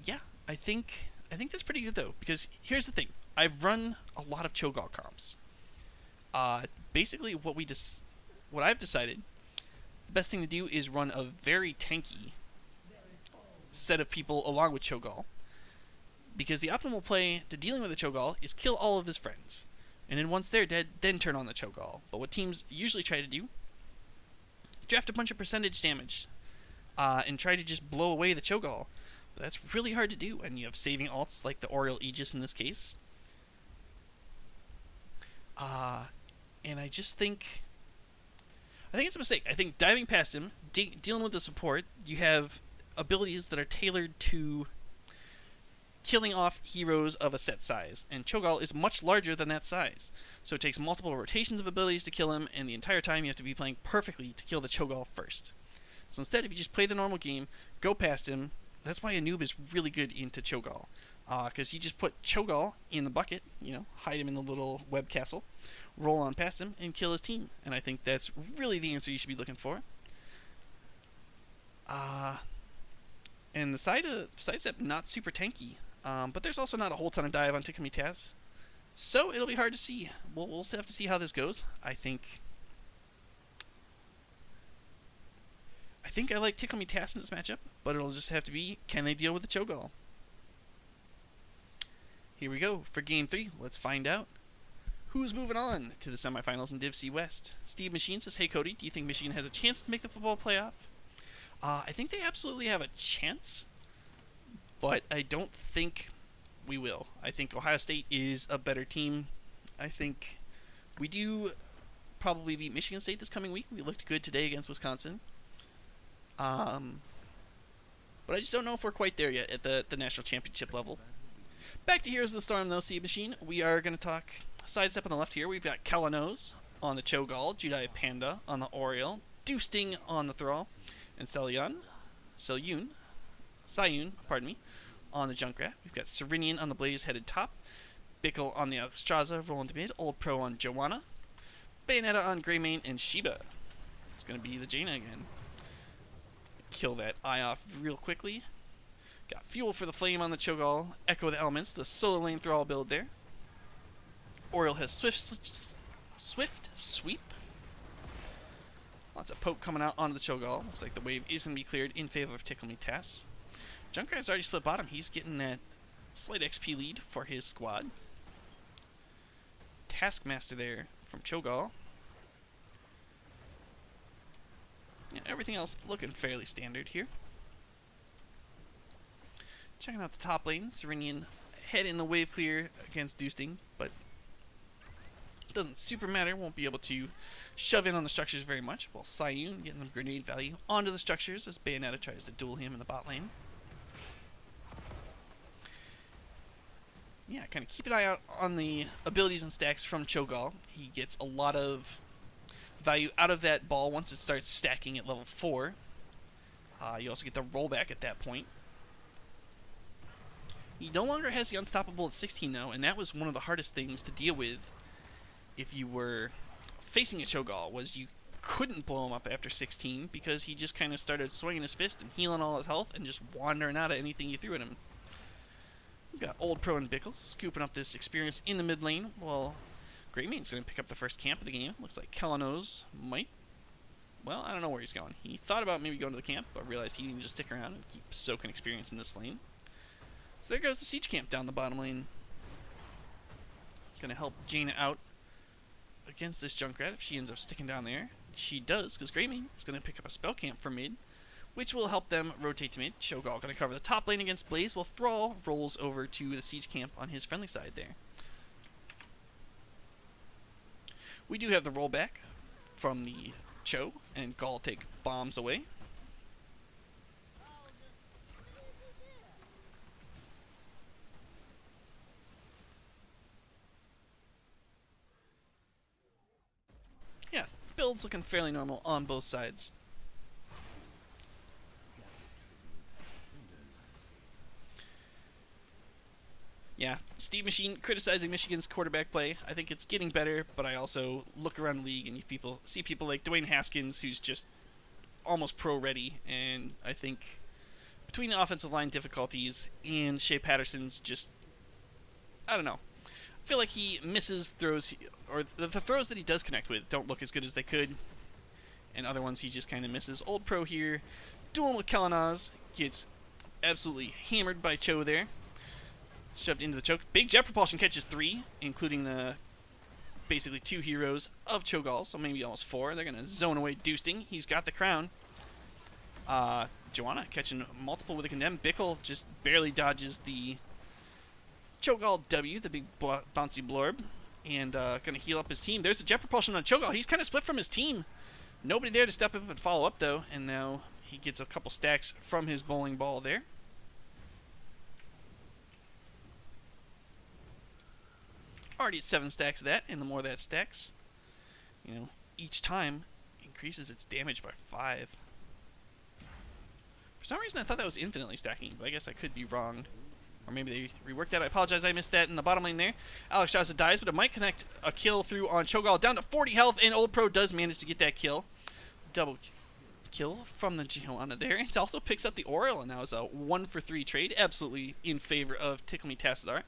Yeah, I think that's pretty good, though, because here's the thing. I've run a lot of Cho'Gall comps. Basically, what I've decided, the best thing to do is run a very tanky set of people along with Cho'Gall. Because the optimal play to dealing with a Cho'Gall is kill all of his friends. And then once they're dead, then turn on the Cho'Gall. But what teams usually try to do, draft a bunch of percentage damage and try to just blow away the Cho'Gall. But that's really hard to do, and you have saving alts like the Oriel Aegis in this case. And I just think it's a mistake. I think diving past him, dealing with the support, you have abilities that are tailored to killing off heroes of a set size, and Cho'Gall is much larger than that size, so it takes multiple rotations of abilities to kill him, and the entire time you have to be playing perfectly to kill the Cho'Gall first. So instead, if you just play the normal game, go past him, that's why a noob is really good into Cho'Gall, because you just put Cho'Gall in the bucket, hide him in the little web castle, roll on past him, and kill his team, and I think that's really the answer you should be looking for. And the Sidestep, not super tanky. But there's also not a whole ton of dive on Tickle Me Taz. So it'll be hard to see. We'll have to see how this goes. I think I like Tickle Me Taz in this matchup, but it'll just have to be, can they deal with the Cho'Gall? Here we go for Game 3. Let's find out who's moving on to the semifinals in Div C West. Steve Machine says, hey Cody, do you think Michigan has a chance to make the football playoff? I think they absolutely have a chance, but I don't think we will. I think Ohio State is a better team. I think we do probably beat Michigan State this coming week. We looked good today against Wisconsin. But I just don't know if we're quite there yet at the national championship level. Back to Heroes of the Storm, though, Steve Machine. We are going to talk Sidestep on the left here. We've got Kalanos on the Cho'Gall, Judai Panda on the Oriole, Doosting on the Thrall, and Sayun, on the Junkrat. We've got Serenian on the Blaze headed top, Bickle on the Alexstrasza rolling to mid, Old Pro on Joanna, Bayonetta on Greymane, and Sheba. It's going to be the Jaina again. Kill that eye off real quickly. Got Fuel for the Flame on the Cho'Gall, Echo the Elements, the Solar Lane Thrall build there. Oriole has Swift Sweep. Lots of poke coming out onto the Cho'Gall. Looks like the wave is going to be cleared in favor of Tickle Me Taz. Junkrat's already split bottom. He's getting that slight XP lead for his squad. Taskmaster there from Cho'Gall. Yeah, everything else looking fairly standard here. Checking out the top lane. Serenian head in the wave clear against Doosting, but it doesn't super matter. Won't be able to shove in on the structures very much. While Sayun getting some grenade value onto the structures as Bayonetta tries to duel him in the bot lane. Yeah, kind of keep an eye out on the abilities and stacks from Cho'Gall. He gets a lot of value out of that ball once it starts stacking at level 4. You also get the rollback at that point. He no longer has the Unstoppable at 16 though, and that was one of the hardest things to deal with if you were facing a Cho'Gall, was you couldn't blow him up after 16 because he just kind of started swinging his fist and healing all his health and just wandering out of anything you threw at him. We've got Old Pro and Bickle scooping up this experience in the mid lane, while Greymane's going to pick up the first camp of the game. Looks like Kalanos might, well, I don't know where he's going. He thought about maybe going to the camp, but realized he needed to stick around and keep soaking experience in this lane. So there goes the siege camp down the bottom lane. Gonna help Jaina out against this Junkrat if she ends up sticking down there. She does, because Greymane is gonna pick up a spell camp for mid, which will help them rotate to mid. Cho'Gall gonna cover the top lane against Blaze, while Thrall rolls over to the siege camp on his friendly side there. We do have the rollback from the Cho, and Gall take bombs away. Yeah, build's looking fairly normal on both sides. Yeah, Steve Machine criticizing Michigan's quarterback play. I think it's getting better, but I also look around the league and you see people like Dwayne Haskins, who's just almost pro-ready, and I think between the offensive line difficulties and Shea Patterson's just, I don't know. I feel like he misses throws, or the throws that he does connect with don't look as good as they could, and other ones he just kind of misses. Old Pro here, dueling with Kalanaz, gets absolutely hammered by Cho there. Shoved into the choke. Big jet propulsion catches 3, including the basically 2 heroes of Cho'Gall, so maybe almost 4. They're going to zone away Doosting. He's got the crown. Joanna catching multiple with a condemn. Bickle just barely dodges the Cho'Gall W, the big bouncy blorb, and going to heal up his team. There's the jet propulsion on Cho'Gall. He's kind of split from his team. Nobody there to step up and follow up, though, and now he gets a couple stacks from his bowling ball there. Already at 7 stacks of that, and the more that stacks, you know, each time increases its damage by 5. For some reason I thought that was infinitely stacking, but I guess I could be wrong. Or maybe they reworked that. I apologize, I missed that in the bottom lane there. Alexstrasza dies, but it might connect a kill through on Cho'Gall down to 40 health, and Old Pro does manage to get that kill. Double kill from the Joanna there. It also picks up the Oriole, and now it's a 1-for-3 trade, absolutely in favor of Tickle Me Tassadar.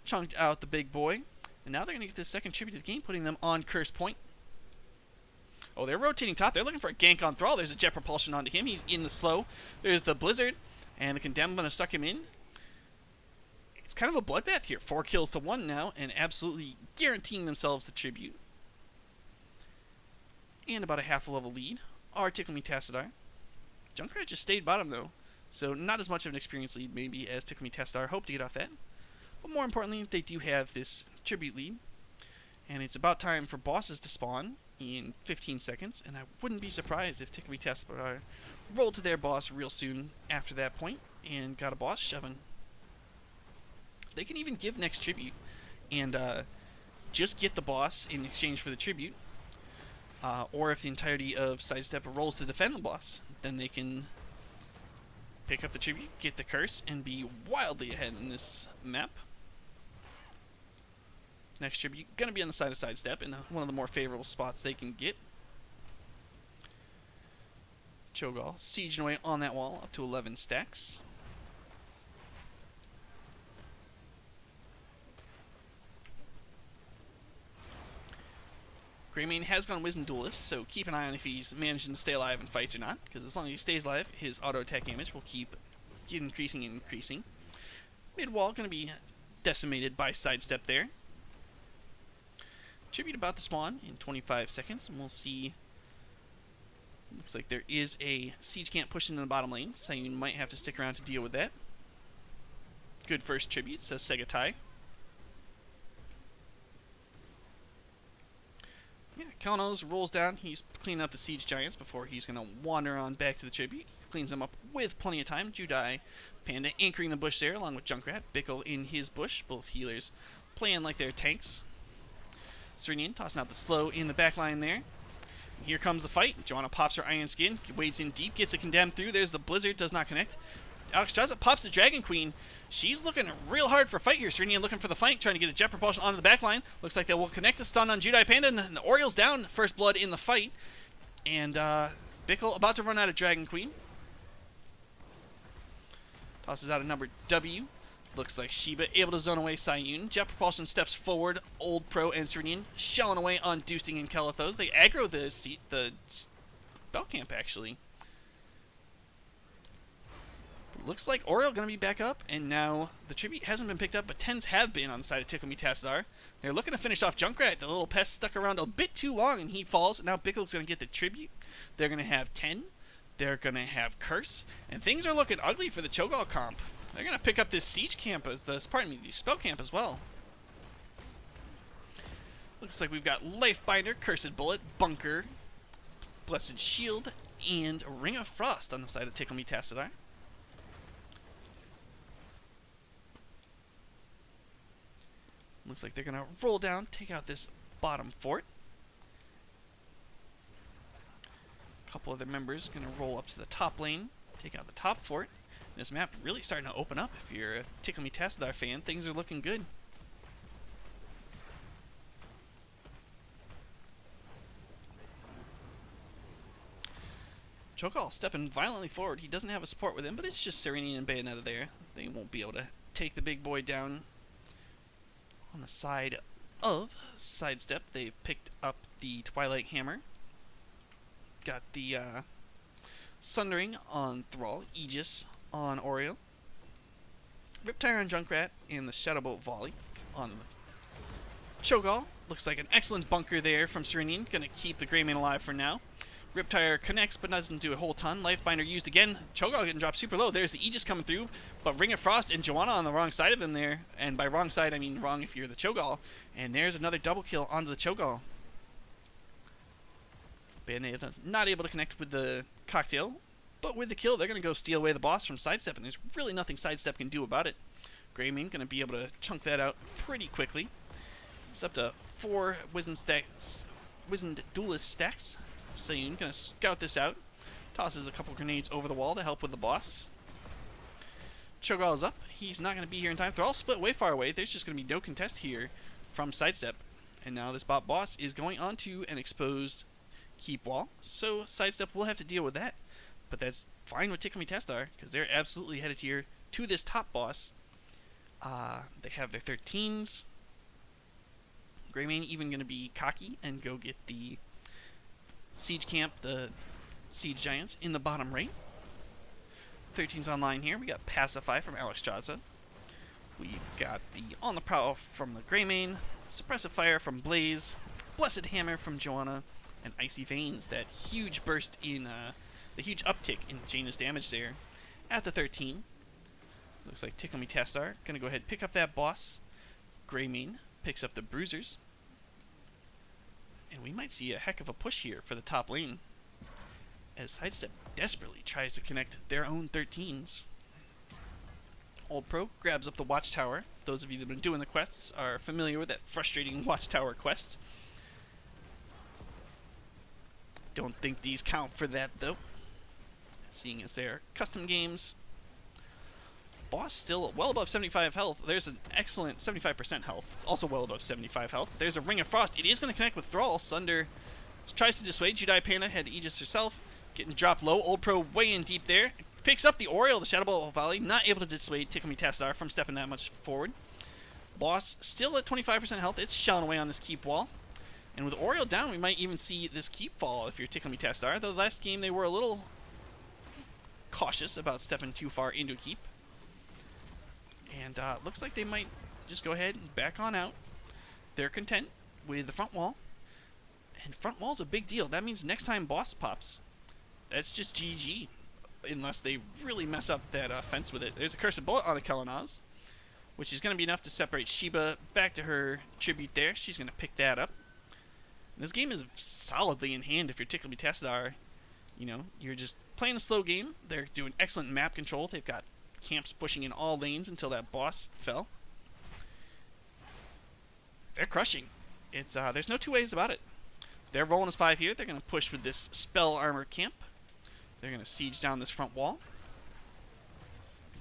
Chunked out the big boy, and now they're going to get the second tribute to the game, putting them on curse point. Oh, they're rotating top. They're looking for a gank on Thrall. There's a jet propulsion onto him. He's in the slow. There's the Blizzard, and the Condemn going to suck him in. It's kind of a bloodbath here. 4 kills to 1 now, and absolutely guaranteeing themselves the tribute. And about a half a level lead are Tickle Me Tassadar. Junkrat just stayed bottom though, so not as much of an experience lead maybe as Tickle Me Tassadar. Hope to get off that. But more importantly, they do have this tribute lead, and it's about time for bosses to spawn in 15 seconds, and I wouldn't be surprised if Tickle Me Tassadar rolled to their boss real soon after that point and got a boss shoving. They can even give next tribute and just get the boss in exchange for the tribute. Or if the entirety of Sidestep rolls to defend the boss, then they can pick up the tribute, get the curse, and be wildly ahead in this map. Next tribute going to be on the side of Sidestep in one of the more favorable spots they can get. Cho'Gall sieging away on that wall up to 11 stacks. Greymane has gone Wisdom Duelist, so keep an eye on if he's managing to stay alive in fights or not, because as long as he stays alive, his auto attack damage will keep increasing and increasing. Mid wall going to be decimated by Sidestep there. Tribute about to spawn in 25 seconds, and we'll see. Looks like there is a siege camp pushing in the bottom lane, so you might have to stick around to deal with that. Good first tribute, says Segatai. Yeah, Konos rolls down. He's cleaning up the siege giants before he's going to wander on back to the tribute. Cleans them up with plenty of time. Judai, Panda anchoring the bush there along with Junkrat. Bickle in his bush. Both healers playing like they're tanks. Serenian tossing out the slow in the back line there. Here comes the fight. Joanna pops her Iron Skin. Wades in deep. Gets a Condemn through. There's the Blizzard. Does not connect. Alex Jaza pops the Dragon Queen. She's looking real hard for a fight here. Serenian looking for the flank, trying to get a jet propulsion onto the back line. Looks like they will connect the stun on Judai Panda, and the Oriole's down. First blood in the fight. And Bickle about to run out of Dragon Queen. Tosses out a number W. Looks like Sheba able to zone away Sayun. Jet propulsion steps forward. Old Pro and Serenian shelling away on Doosting and Kelithos. They aggro the spell camp actually. Looks like Oriole going to be back up, and now the tribute hasn't been picked up, but 10s have been on the side of Tickle Me Tassadar. They're looking to finish off Junkrat. The little pest stuck around a bit too long, and he falls. Now Bickle's going to get the tribute. They're going to have 10. They're going to have Curse, and things are looking ugly for the Cho'Gall comp. They're going to pick up this siege camp, the spell camp as well. Looks like we've got Lifebinder, Cursed Bullet, Bunker, Blessed Shield, and Ring of Frost on the side of Tickle Me Tassadar. Looks like they're going to roll down, take out this bottom fort. A couple other members going to roll up to the top lane, take out the top fort. This map really starting to open up. If you're a Tickle Me Tassadar fan, things are looking good. Cho'Gall stepping violently forward. He doesn't have a support with him, but it's just Serenian and Bayonetta there. They won't be able to take the big boy down. On the side of Sidestep, they picked up the Twilight Hammer. Got the Sundering on Thrall, Aegis on Oriole, Riptire on Junkrat, and the Shadowbolt Volley on Cho'Gall. Looks like an excellent bunker there from Serenian. Gonna keep the Greymane alive for now. Riptire connects, but doesn't do a whole ton. Lifebinder used again. Cho'Gall getting dropped super low. There's the Aegis coming through, but Ring of Frost and Joanna on the wrong side of him there. And by wrong side, I mean wrong if you're the Cho'Gall. And there's another double kill onto the Cho'Gall. Bayonetta not able to connect with the cocktail, but with the kill, they're going to go steal away the boss from Sidestep, and there's really nothing Sidestep can do about it. Greymane going to be able to chunk that out pretty quickly. It's up to 4 Wizened Duelist stacks. Sayun going to scout this out. Tosses a couple grenades over the wall to help with the boss. Cho'Gall is up. He's not going to be here in time. They're all split way far away. There's just going to be no contest here from Sidestep. And now this bot boss is going on to an exposed keep wall, so Sidestep will have to deal with that. But that's fine with Tickle Me Tassadar, because they're absolutely headed here to this top boss. They have their 13s. Greymane even going to be cocky and go get the siege camp, the siege giants, in the bottom right. 13's online here. We got Pacify from Alex Chaza. We've got the On the Prowl from the Greymane, Suppressive Fire from Blaze, Blessed Hammer from Joanna, and Icy Veins, that huge burst in, the huge uptick in Jaina's damage there at the 13. Looks like Tickle Me Tassadar gonna go ahead and pick up that boss. Greymane picks up the Bruisers. And we might see a heck of a push here for the top lane, as Sidestep desperately tries to connect their own 13s. Old Pro grabs up the Watchtower. Those of you that have been doing the quests are familiar with that frustrating Watchtower quest. Don't think these count for that, though, seeing as they're custom games. Boss still well above 75 health. There's an excellent 75% health. Also well above 75 health. There's a Ring of Frost. It is going to connect with Thrall. Sunder tries to dissuade. Judai Panda had Aegis herself. Getting dropped low. Old Pro way in deep there. Picks up the Oriole, the Shadow Ball Volley. Not able to dissuade Tickle Me Tassadar from stepping that much forward. Boss still at 25% health. It's shelling away on this keep wall. And with Oriole down, we might even see this keep fall if you're Tickle Me Tassadar. The last game they were a little cautious about stepping too far into a keep. And looks like they might just go ahead and back on out. They're content with the front wall. And front wall's a big deal. That means next time boss pops, that's just GG. Unless they really mess up that fence with it. There's a Cursed Bullet on a Kalanaz, which is going to be enough to separate Sheba back to her tribute there. She's going to pick that up. And this game is solidly in hand if you're Tickle Me Tassadar. You know, you're just playing a slow game. They're doing excellent map control. They've got camps pushing in all lanes until that boss fell. They're crushing. It's there's no two ways about it. They're rolling as 5 here. They're going to push with this Spell Armor camp. They're going to siege down this front wall.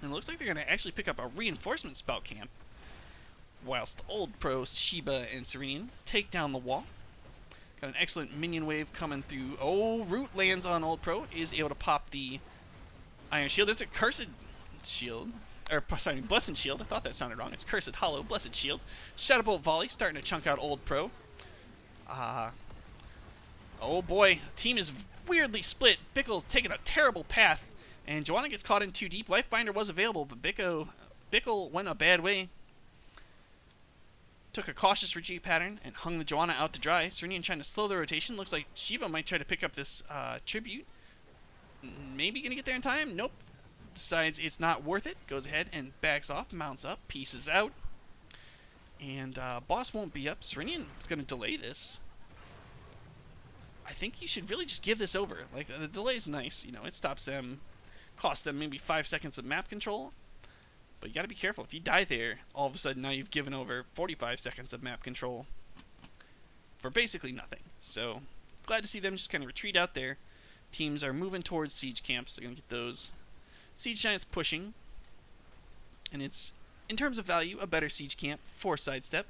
And it looks like they're going to actually pick up a reinforcement spout camp, whilst Old Pro, Sheba, and Serene take down the wall. Got an excellent minion wave coming through. Oh, Root lands on Old Pro. Is able to pop the Iron Shield. There's a Cursed Shield. Or, sorry, Blessed Shield. I thought that sounded wrong. It's Cursed Hollow, Blessed Shield. Shadow Bolt Volley starting to chunk out Old Pro. Oh boy, team is weirdly split. Bickle's taking a terrible path, and Joanna gets caught in too deep. Lifebinder was available, but Bickle went a bad way. Took a cautious retreat pattern and hung the Joanna out to dry. Serenian trying to slow the rotation. Looks like Shiva might try to pick up this tribute. Maybe gonna get there in time? Nope. Decides it's not worth it. Goes ahead and backs off, mounts up, pieces out. And boss won't be up. Serenian is gonna delay this. I think you should really just give this over. Like, the delay is nice, you know, it stops them, costs them maybe 5 seconds of map control. But you gotta be careful. If you die there, all of a sudden now you've given over 45 seconds of map control for basically nothing. So, glad to see them just kind of retreat out there. Teams are moving towards siege camps. They're gonna get those siege giants pushing. And it's, in terms of value, a better siege camp for Sidestep.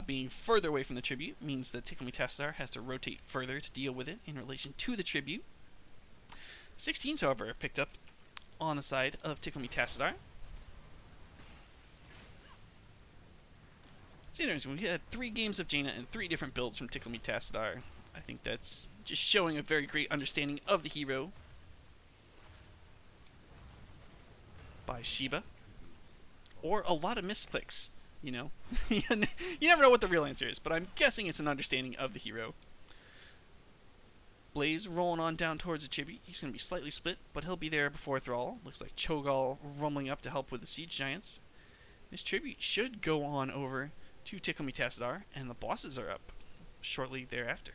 Being further away from the tribute means that Tickle Me Tassadar has to rotate further to deal with it in relation to the tribute. 16s, however, are picked up on the side of Tickle Me Tassadar. It's interesting. We had 3 games of Jaina and 3 different builds from Tickle Me Tassadar. I think that's just showing a very great understanding of the hero by Sheba. Or a lot of misclicks. You know, you never know what the real answer is, but I'm guessing it's an understanding of the hero. Blaze rolling on down towards the tribute. He's going to be slightly split, but he'll be there before Thrall. Looks like Cho'Gall rumbling up to help with the siege giants. This tribute should go on over to Tickle Me Tassadar, and the bosses are up shortly thereafter.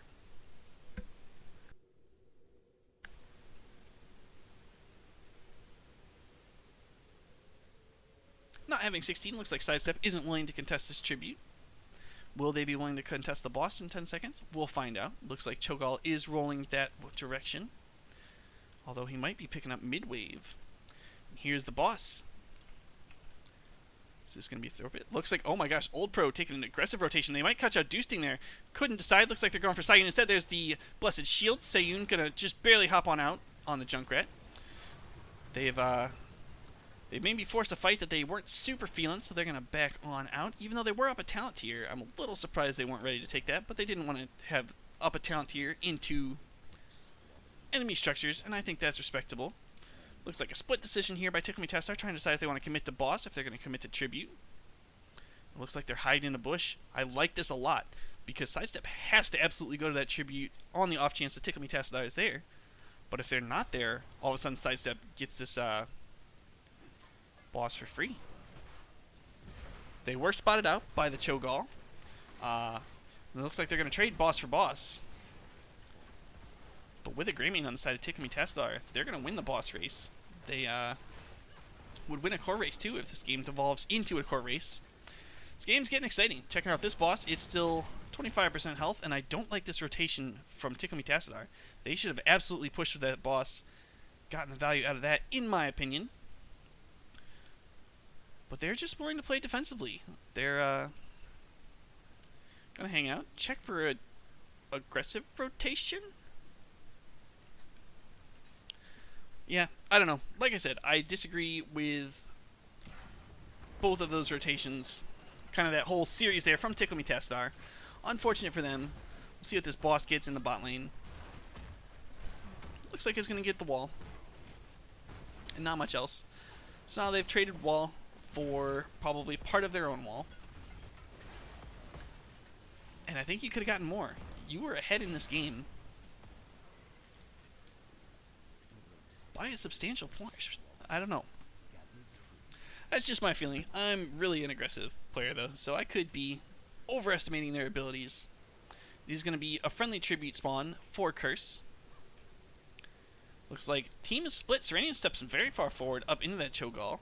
Not having 16, looks like Sidestep isn't willing to contest this tribute. Will they be willing to contest the boss in 10 seconds? We'll find out. Looks like Cho'Gall is rolling that direction, although he might be picking up mid-wave. Here's the boss. Is this going to be a throw pit? Looks like, oh my gosh, Old Pro taking an aggressive rotation. They might catch out Doosting there. Couldn't decide. Looks like they're going for Sayun instead. There's the Blessed Shield. Sayun going to just barely hop on out on the Junkrat. They may be forced a fight that they weren't super feeling, so they're going to back on out. Even though they were up a talent tier, I'm a little surprised they weren't ready to take that, but they didn't want to have up a talent tier into enemy structures, and I think that's respectable. Looks like a split decision here by Tickle Me Tassadar, trying to decide if they want to commit to boss, if they're going to commit to tribute. It looks like they're hiding in a bush. I like this a lot, because Sidestep has to absolutely go to that tribute on the off chance that Tickle Me Tassadar is there. But if they're not there, all of a sudden Sidestep gets this boss for free. They were spotted out by the Cho'Gall. It looks like they're going to trade boss for boss. But with a Greymane on the side of Tickle Me Tassadar, they're going to win the boss race. They would win a core race too if this game devolves into a core race. This game's getting exciting. Checking out this boss, it's still 25% health, and I don't like this rotation from Tickle Me Tassadar. They should have absolutely pushed with that boss, gotten the value out of that, in my opinion. But they're just willing to play defensively. They're gonna hang out, check for a aggressive rotation. Yeah, I don't know. Like I said, I disagree with both of those rotations. Kind of that whole series there from Tickle Me Tassadar. Unfortunate for them. We'll see what this boss gets in the bot lane. Looks like it's going to get the wall. And not much else. So now they've traded wall for probably part of their own wall. And I think you could have gotten more. You were ahead in this game by a substantial point. I don't know. That's just my feeling. I'm really an aggressive player, though, so I could be overestimating their abilities. It is going to be a friendly tribute spawn for Curse. Looks like team is split. Serenian steps very far forward up into that Cho'Gall.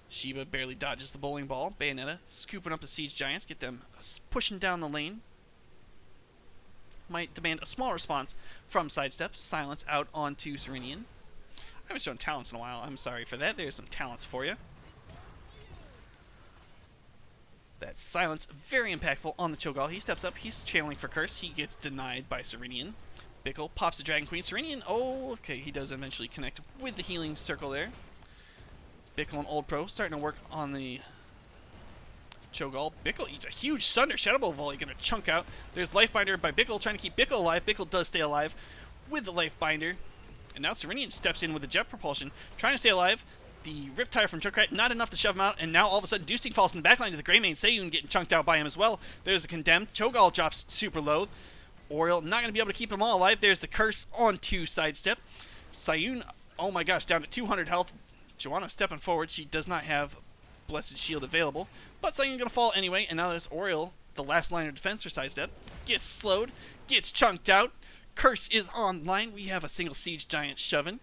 Shiba barely dodges the bowling ball. Bayonetta scooping up the Siege Giants, get them pushing down the lane. Might demand a small response from Sidestep. Silence out onto Serenian. I haven't shown talents in a while. I'm sorry for that. There's some talents for you. That silence, very impactful on the Cho'Gall. He steps up. He's channeling for Curse. He gets denied by Serenian. Bickle pops the Dragon Queen. Serenian, oh, okay, he does eventually connect with the healing circle there. Bickle and Old Pro starting to work on the Cho'Gall. Bickle eats a huge Sunder Shadow Ball volley, gonna chunk out. There's Lifebinder by Bickle, trying to keep Bickle alive. Bickle does stay alive with the Lifebinder. And now Serenian steps in with the Jet Propulsion, trying to stay alive. The Riptire from Junkrat, not enough to shove him out, and now all of a sudden Doosting falls in the backline to the Greymane. Sayun getting chunked out by him as well. There's the Condemned. Cho'Gall drops super low. Oriel not going to be able to keep them all alive. There's the Curse onto Sidestep. Sayun, oh my gosh, down to 200 health. Joanna stepping forward. She does not have Blessed Shield available, but Sayun going to fall anyway, and now there's Oriel, the last line of defense for Sidestep. Gets slowed, gets chunked out. Curse is online. We have a single Siege Giant shoving.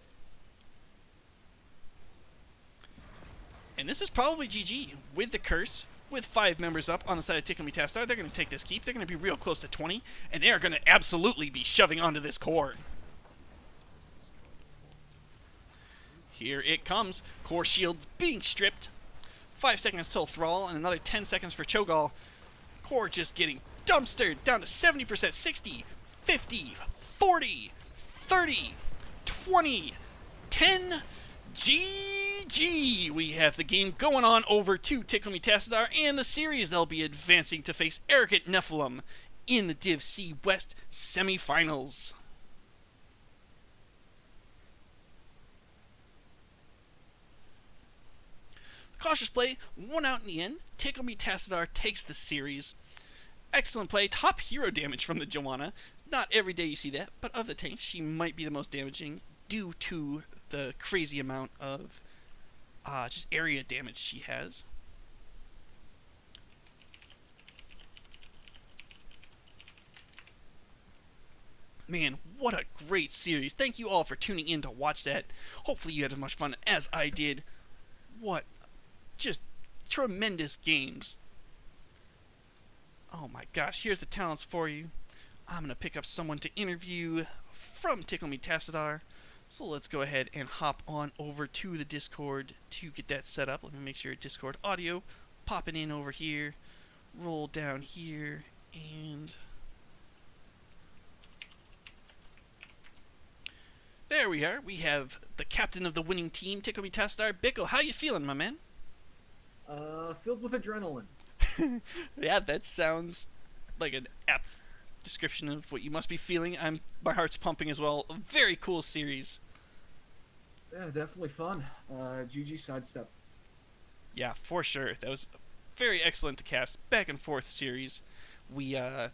And this is probably GG with the Curse, with 5 members up on the side of Tickle Me Tassadar. They're going to take this keep. They're going to be real close to 20, and they are going to absolutely be shoving onto this core. Here it comes. Core shields being stripped. 5 seconds till Thrall, and another 10 seconds for Cho'Gall. Core just getting dumpstered down to 70%, 60, 50, 40, 30, 20, 10, GG! We have the game going on over to Tickle Me Tassadar and the series. They'll be advancing to face Arrogant Nephilim in the Div C West semifinals. Cautious play, won out in the end. Tickle Me Tassadar takes the series. Excellent play, top hero damage from the Joanna. Not every day you see that, but of the tanks, she might be the most damaging due to the crazy amount of just area damage she has. Man, what a great series. Thank you all for tuning in to watch that. Hopefully you had as much fun as I did. What just tremendous games. Oh my gosh, here's the talents for you. I'm going to pick up someone to interview from Tickle Me Tassadar. So let's go ahead and hop on over to the Discord to get that set up. Let me make sure Discord audio popping in over here, roll down here, and there we are. We have the captain of the winning team, Tickle Me Tassadar. Bickle, how you feeling, my man? Filled with adrenaline. Yeah, that sounds like an apt description of what you must be feeling. My heart's pumping as well. A very cool series. Yeah, definitely fun. GG Sidestep. Yeah, for sure. That was very excellent to cast back and forth series. We got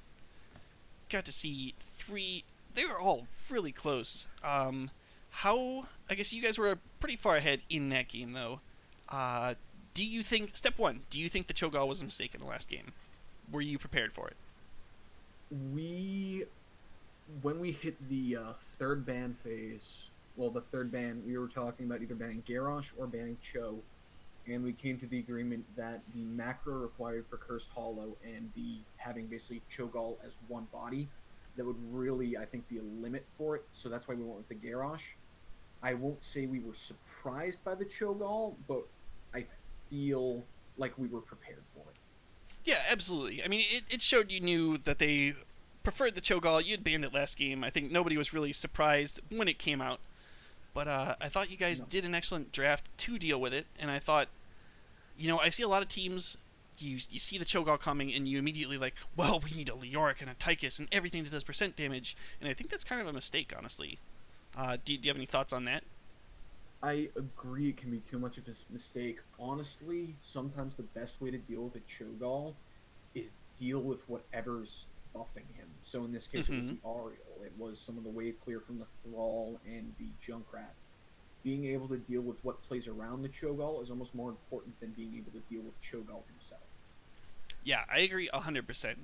to see three. They were all really close. How? I guess you guys were pretty far ahead in that game, though. Do you think step one? Do you think the Cho'Gall was a mistake in the last game? Were you prepared for it? We, when we hit the third ban phase, well, the third ban, we were talking about either banning Garrosh or banning Cho, and we came to the agreement that the macro required for Cursed Hollow and the having basically Cho'Gall as one body, that would really, I think, be a limit for it. So that's why we went with the Garrosh. I won't say we were surprised by the Cho'Gall, but I feel like we were prepared for it. Yeah, absolutely. I mean, it showed you knew that they preferred the Cho'Gall. You'd banned it last game. I think nobody was really surprised when it came out. But I thought you guys No. did an excellent draft to deal with it, and I thought, I see a lot of teams. You see the Cho'Gall coming, and you immediately like, well, we need a Leoric and a Tychus and everything that does percent damage, and I think that's kind of a mistake, honestly. Do you have any thoughts on that? I agree it can be too much of a mistake. Honestly, sometimes the best way to deal with a Cho'Gall is deal with whatever's buffing him. So in this case, it was Mm-hmm. the Ariel. It was some of the wave clear from the Thrall and the Junkrat. Being able to deal with what plays around the Cho'Gall is almost more important than being able to deal with Cho'Gall himself. Yeah, I agree 100%.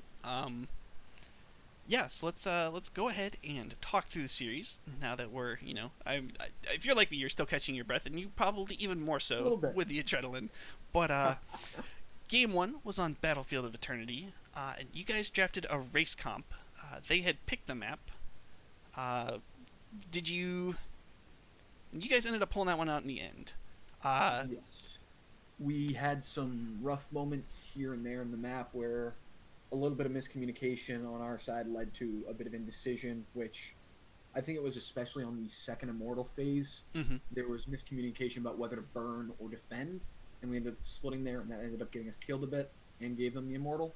Yeah, so let's go ahead and talk through the series now that we're if you're like me, you're still catching your breath, and you probably even more A so little bit. with the adrenaline. But game one was on Battlefield of Eternity, and you guys drafted a race comp. They had picked the map. Uh, did you? You guys ended up pulling that one out in the end. Uh, Yes. We had some rough moments here and there in the map where a little bit of miscommunication on our side led to a bit of indecision, which I think it was especially on the second Immortal phase. mhm. There was miscommunication about whether to burn or defend, and we ended up splitting there, and that ended up getting us killed a bit and gave them the Immortal.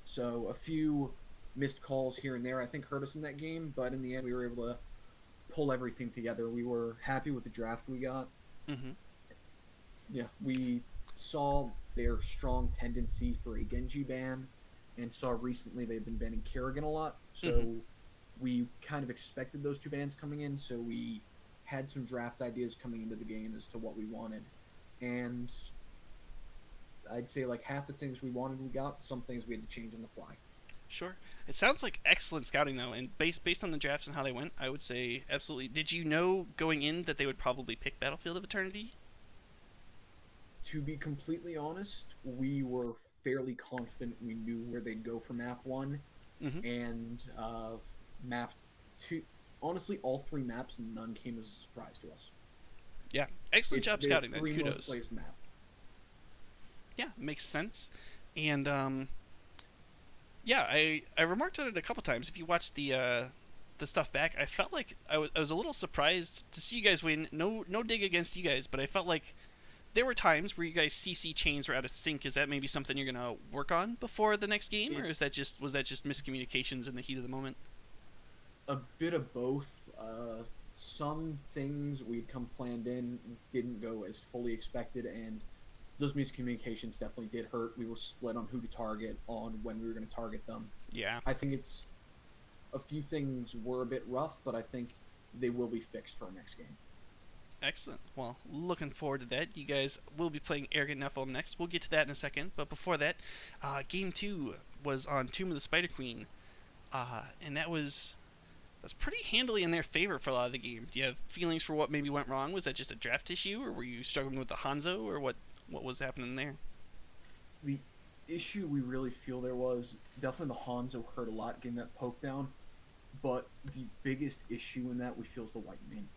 So a few missed calls here and there, I think, hurt us in that game, but in the end, we were able to pull everything together. We were happy with the draft we got. Mhm. Yeah, we saw their strong tendency for a Genji ban, and saw recently they've been banning Kerrigan a lot. Mhm. So we kind of expected those two bans coming in. So we had some draft ideas coming into the game as to what we wanted, and I'd say like half the things we wanted we got. Some things we had to change on the fly. Sure. It sounds like excellent scouting though, and based on the drafts and how they went, I would say absolutely. Did you know going in that they would probably pick Battlefield of Eternity? To be completely honest, we were fairly confident we knew where they'd go for map one, Mhm. and map two. Honestly, all three maps, none came as a surprise to us. Yeah. Excellent It's job their scouting then. three most Kudos. played map. Yeah, makes sense. And yeah, I remarked on it a couple times. If you watch the stuff back, I felt like I was a little surprised to see you guys win. No dig against you guys, but I felt like there were times where you guys CC chains were out of sync. Is that maybe something you're gonna work on before the next game, or It is that just was that just miscommunications in the heat of the moment? a bit of both. Some things we'd come planned in didn't go as fully expected, and those miscommunications definitely did hurt. We were split on who to target, on when we were going to target them. Yeah, I think it's a few things were a bit rough, but I think they will be fixed for our next game. excellent. Well, looking forward to that. You guys will be playing Arrogant Nephilim next. We'll get to that in a second. But before that, game two was on Tomb of the Spider Queen, and that's pretty handily in their favor for a lot of the game. Do you have feelings for what maybe went wrong? Was that just a draft issue, or were you struggling with the Hanzo, or what was happening there? The issue we really feel there was definitely the Hanzo hurt a lot getting that poke down, but the biggest issue in that we feel is the White Mint.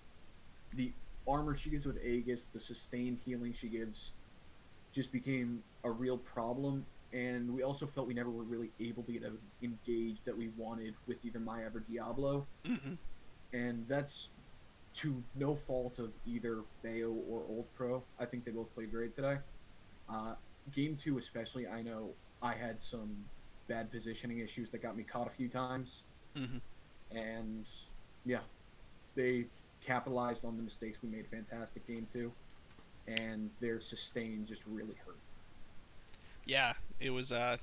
The armor she gives with Aegis, the sustained healing she gives, just became a real problem. And we also felt we never were really able to get engaged that we wanted with either Maiev or Diablo. Mm-hmm. And that's to no fault of either Bayo or Old Pro. I think they both played great today. Uh, Game two, especially, I know I had some bad positioning issues that got me caught a few times. Mm-hmm. And yeah, they capitalized on the mistakes we made. Fantastic game two. And their sustain just really hurt. Yeah, it was. I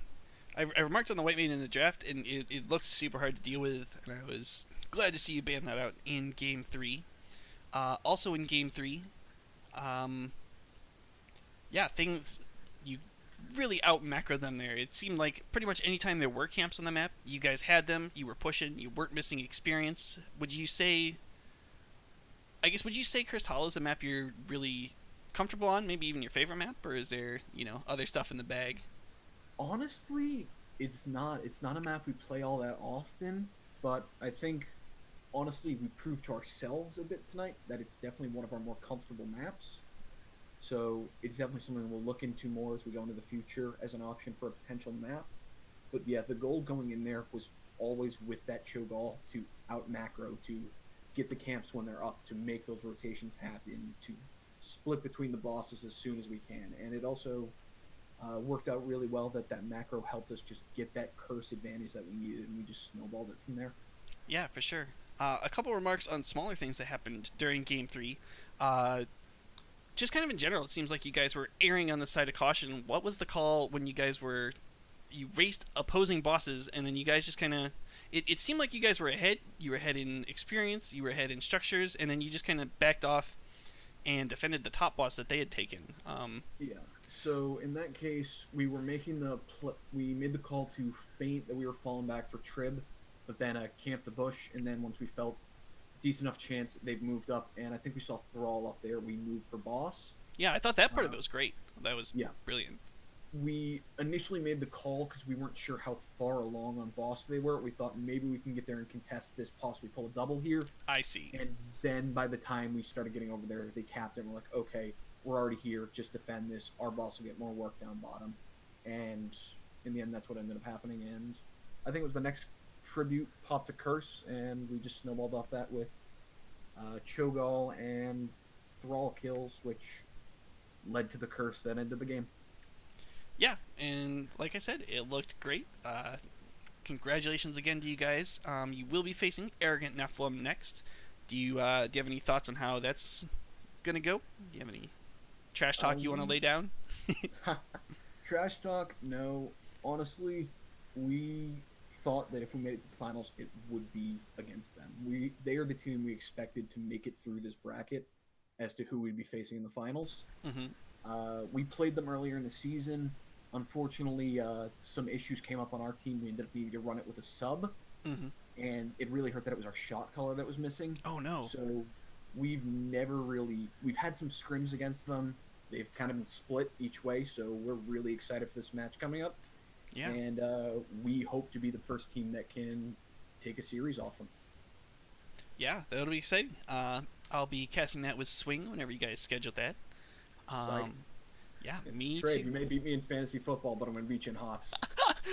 remarked on the white main in the draft, and it looked super hard to deal with, and I was glad to see you ban that out in game three. Also in game three, um, yeah, things you really out macroed them there. It seemed like pretty much anytime there were camps on the map, you guys had them. You were pushing. You weren't missing experience. Would you say? I guess would you say Cursed Hollow is a map you're really comfortable on? Maybe even your favorite map, or is there other stuff in the bag? Honestly, it's not. It's not a map we play all that often. But I think, honestly, we proved to ourselves a bit tonight that it's definitely one of our more comfortable maps. So it's definitely something we'll look into more as we go into the future as an option for a potential map. But yeah, the goal going in there was always with that Cho'Gall to out macro, to get the camps when they're up, to make those rotations happen, to split between the bosses as soon as we can. And it also worked out really well that that macro helped us just get that curse advantage that we needed, and we just snowballed it from there. Yeah, for sure. A couple remarks on smaller things that happened during Game 3. Uh, just kind of in general, it seems like you guys were erring on the side of caution. What was the call when you guys were. You raced opposing bosses, and then you guys just kind of. It seemed like you guys were ahead. You were ahead in experience, you were ahead in structures, and then you just kind of backed off and defended the top boss that they had taken. Yeah. So in that case, we were making we made the call to feint that we were falling back for Trib, but then camped the bush, and then once we felt decent enough chance, they've moved up, and I think we saw Thrall up there. We moved for boss. Yeah, I thought that part of it was great. That was Yeah. brilliant. We initially made the call because we weren't sure how far along on boss they were. We thought maybe we can get there and contest this, possibly pull a double here. I see. And then by the time we started getting over there, they capped it and we're like, okay, we're already here. Just defend this. Our boss will get more work down bottom. And in the end, that's what ended up happening. And I think it was the next tribute popped a curse, and we just snowballed off that with Cho'Gall and Thrall kills, which led to the curse that ended the game. Yeah, and like I said, it looked great. Congratulations again to you guys. You will be facing Arrogant Nephilim next. Do you have any thoughts on how that's gonna go? Do you have any trash talk you want to lay down? Trash talk? No. Honestly, we thought that if we made it to the finals, it would be against them. They are the team we expected to make it through this bracket as to who we'd be facing in the finals. Mm-hmm. We played them earlier in the season. Unfortunately, some issues came up on our team. We ended up needing to run it with a sub, Mm-hmm. and it really hurt that it was our shot color that was missing. Oh no. So we've had some scrims against them. They've kind of been split each way, so we're really excited for this match coming up. Yeah. And we hope to be the first team that can take a series off them. Yeah, that'll be exciting. I'll be casting that with Swing whenever you guys schedule that. Psyched. Yeah, me Trade, too. you may beat me in fantasy football, but I'm going to beat you in HOTS.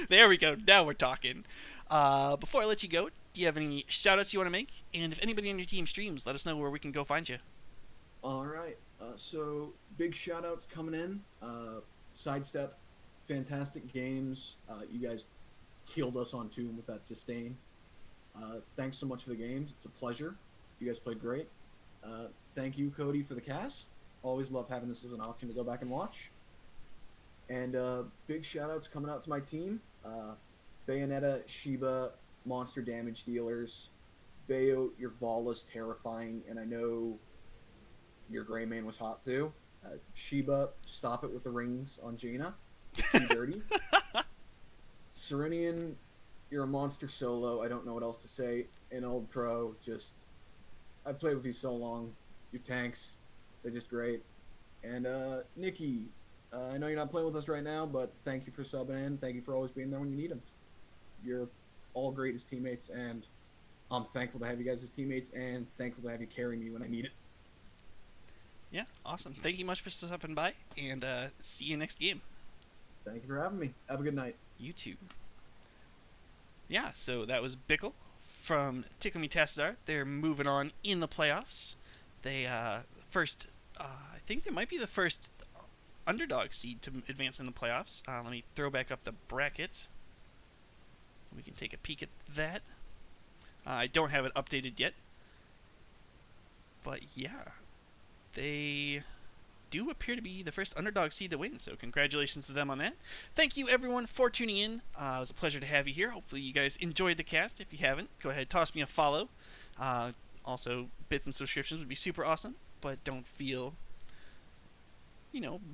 There we go. Now we're talking. Before I let you go, do you have any shout-outs you want to make? And if anybody on your team streams, let us know where we can go find you. All right. So big shout-outs coming in. Sidestep, fantastic games. You guys killed us on Tomb with that sustain. Thanks so much for the games. It's a pleasure. You guys played great. Thank you, Cody, for the cast. Always love having this as an option to go back and watch. And big shout-outs coming out to my team. Bayonetta, Shiba, monster damage dealers. Bayo, your Vol is terrifying, and I know your Greymane was hot too. Shiba, stop it with the rings on Jaina. It's too dirty. Serenian, you're a monster solo. I don't know what else to say. And Old Pro, just... I've played with you so long. Your tanks, they're just great. And Nikki, I know you're not playing with us right now, but thank you for subbing in. Thank you for always being there when you need them. You're all great as teammates, and I'm thankful to have you guys as teammates, and thankful to have you carry me when I need it. Yeah, awesome. Thank you much for stopping by, and see you next game. Thank you for having me. Have a good night. You too. Yeah, so that was Bickle from Tickle Me Tassadar. They're moving on in the playoffs. They first, I think they might be the first underdog seed to advance in the playoffs. Let me throw back up the bracket. We can take a peek at that. I don't have it updated yet, but yeah, they do appear to be the first underdog seed to win, so congratulations to them on that. Thank you everyone for tuning in. It was a pleasure to have you here. Hopefully you guys enjoyed the cast. If you haven't, go ahead, toss me a follow. Also, bits and subscriptions would be super awesome, but don't feel,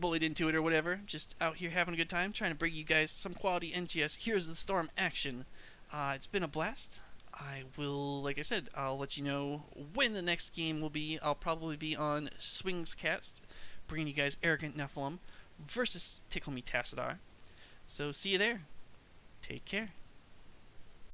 bullied into it or whatever. Just out here having a good time, trying to bring you guys some quality NGS Heroes of the Storm action. It's been a blast. I will, like I said, I'll let you know when the next game will be. I'll probably be on Swings Cast, bringing you guys Arrogant Nephilim versus Tickle Me Tassadar. So see you there. Take care.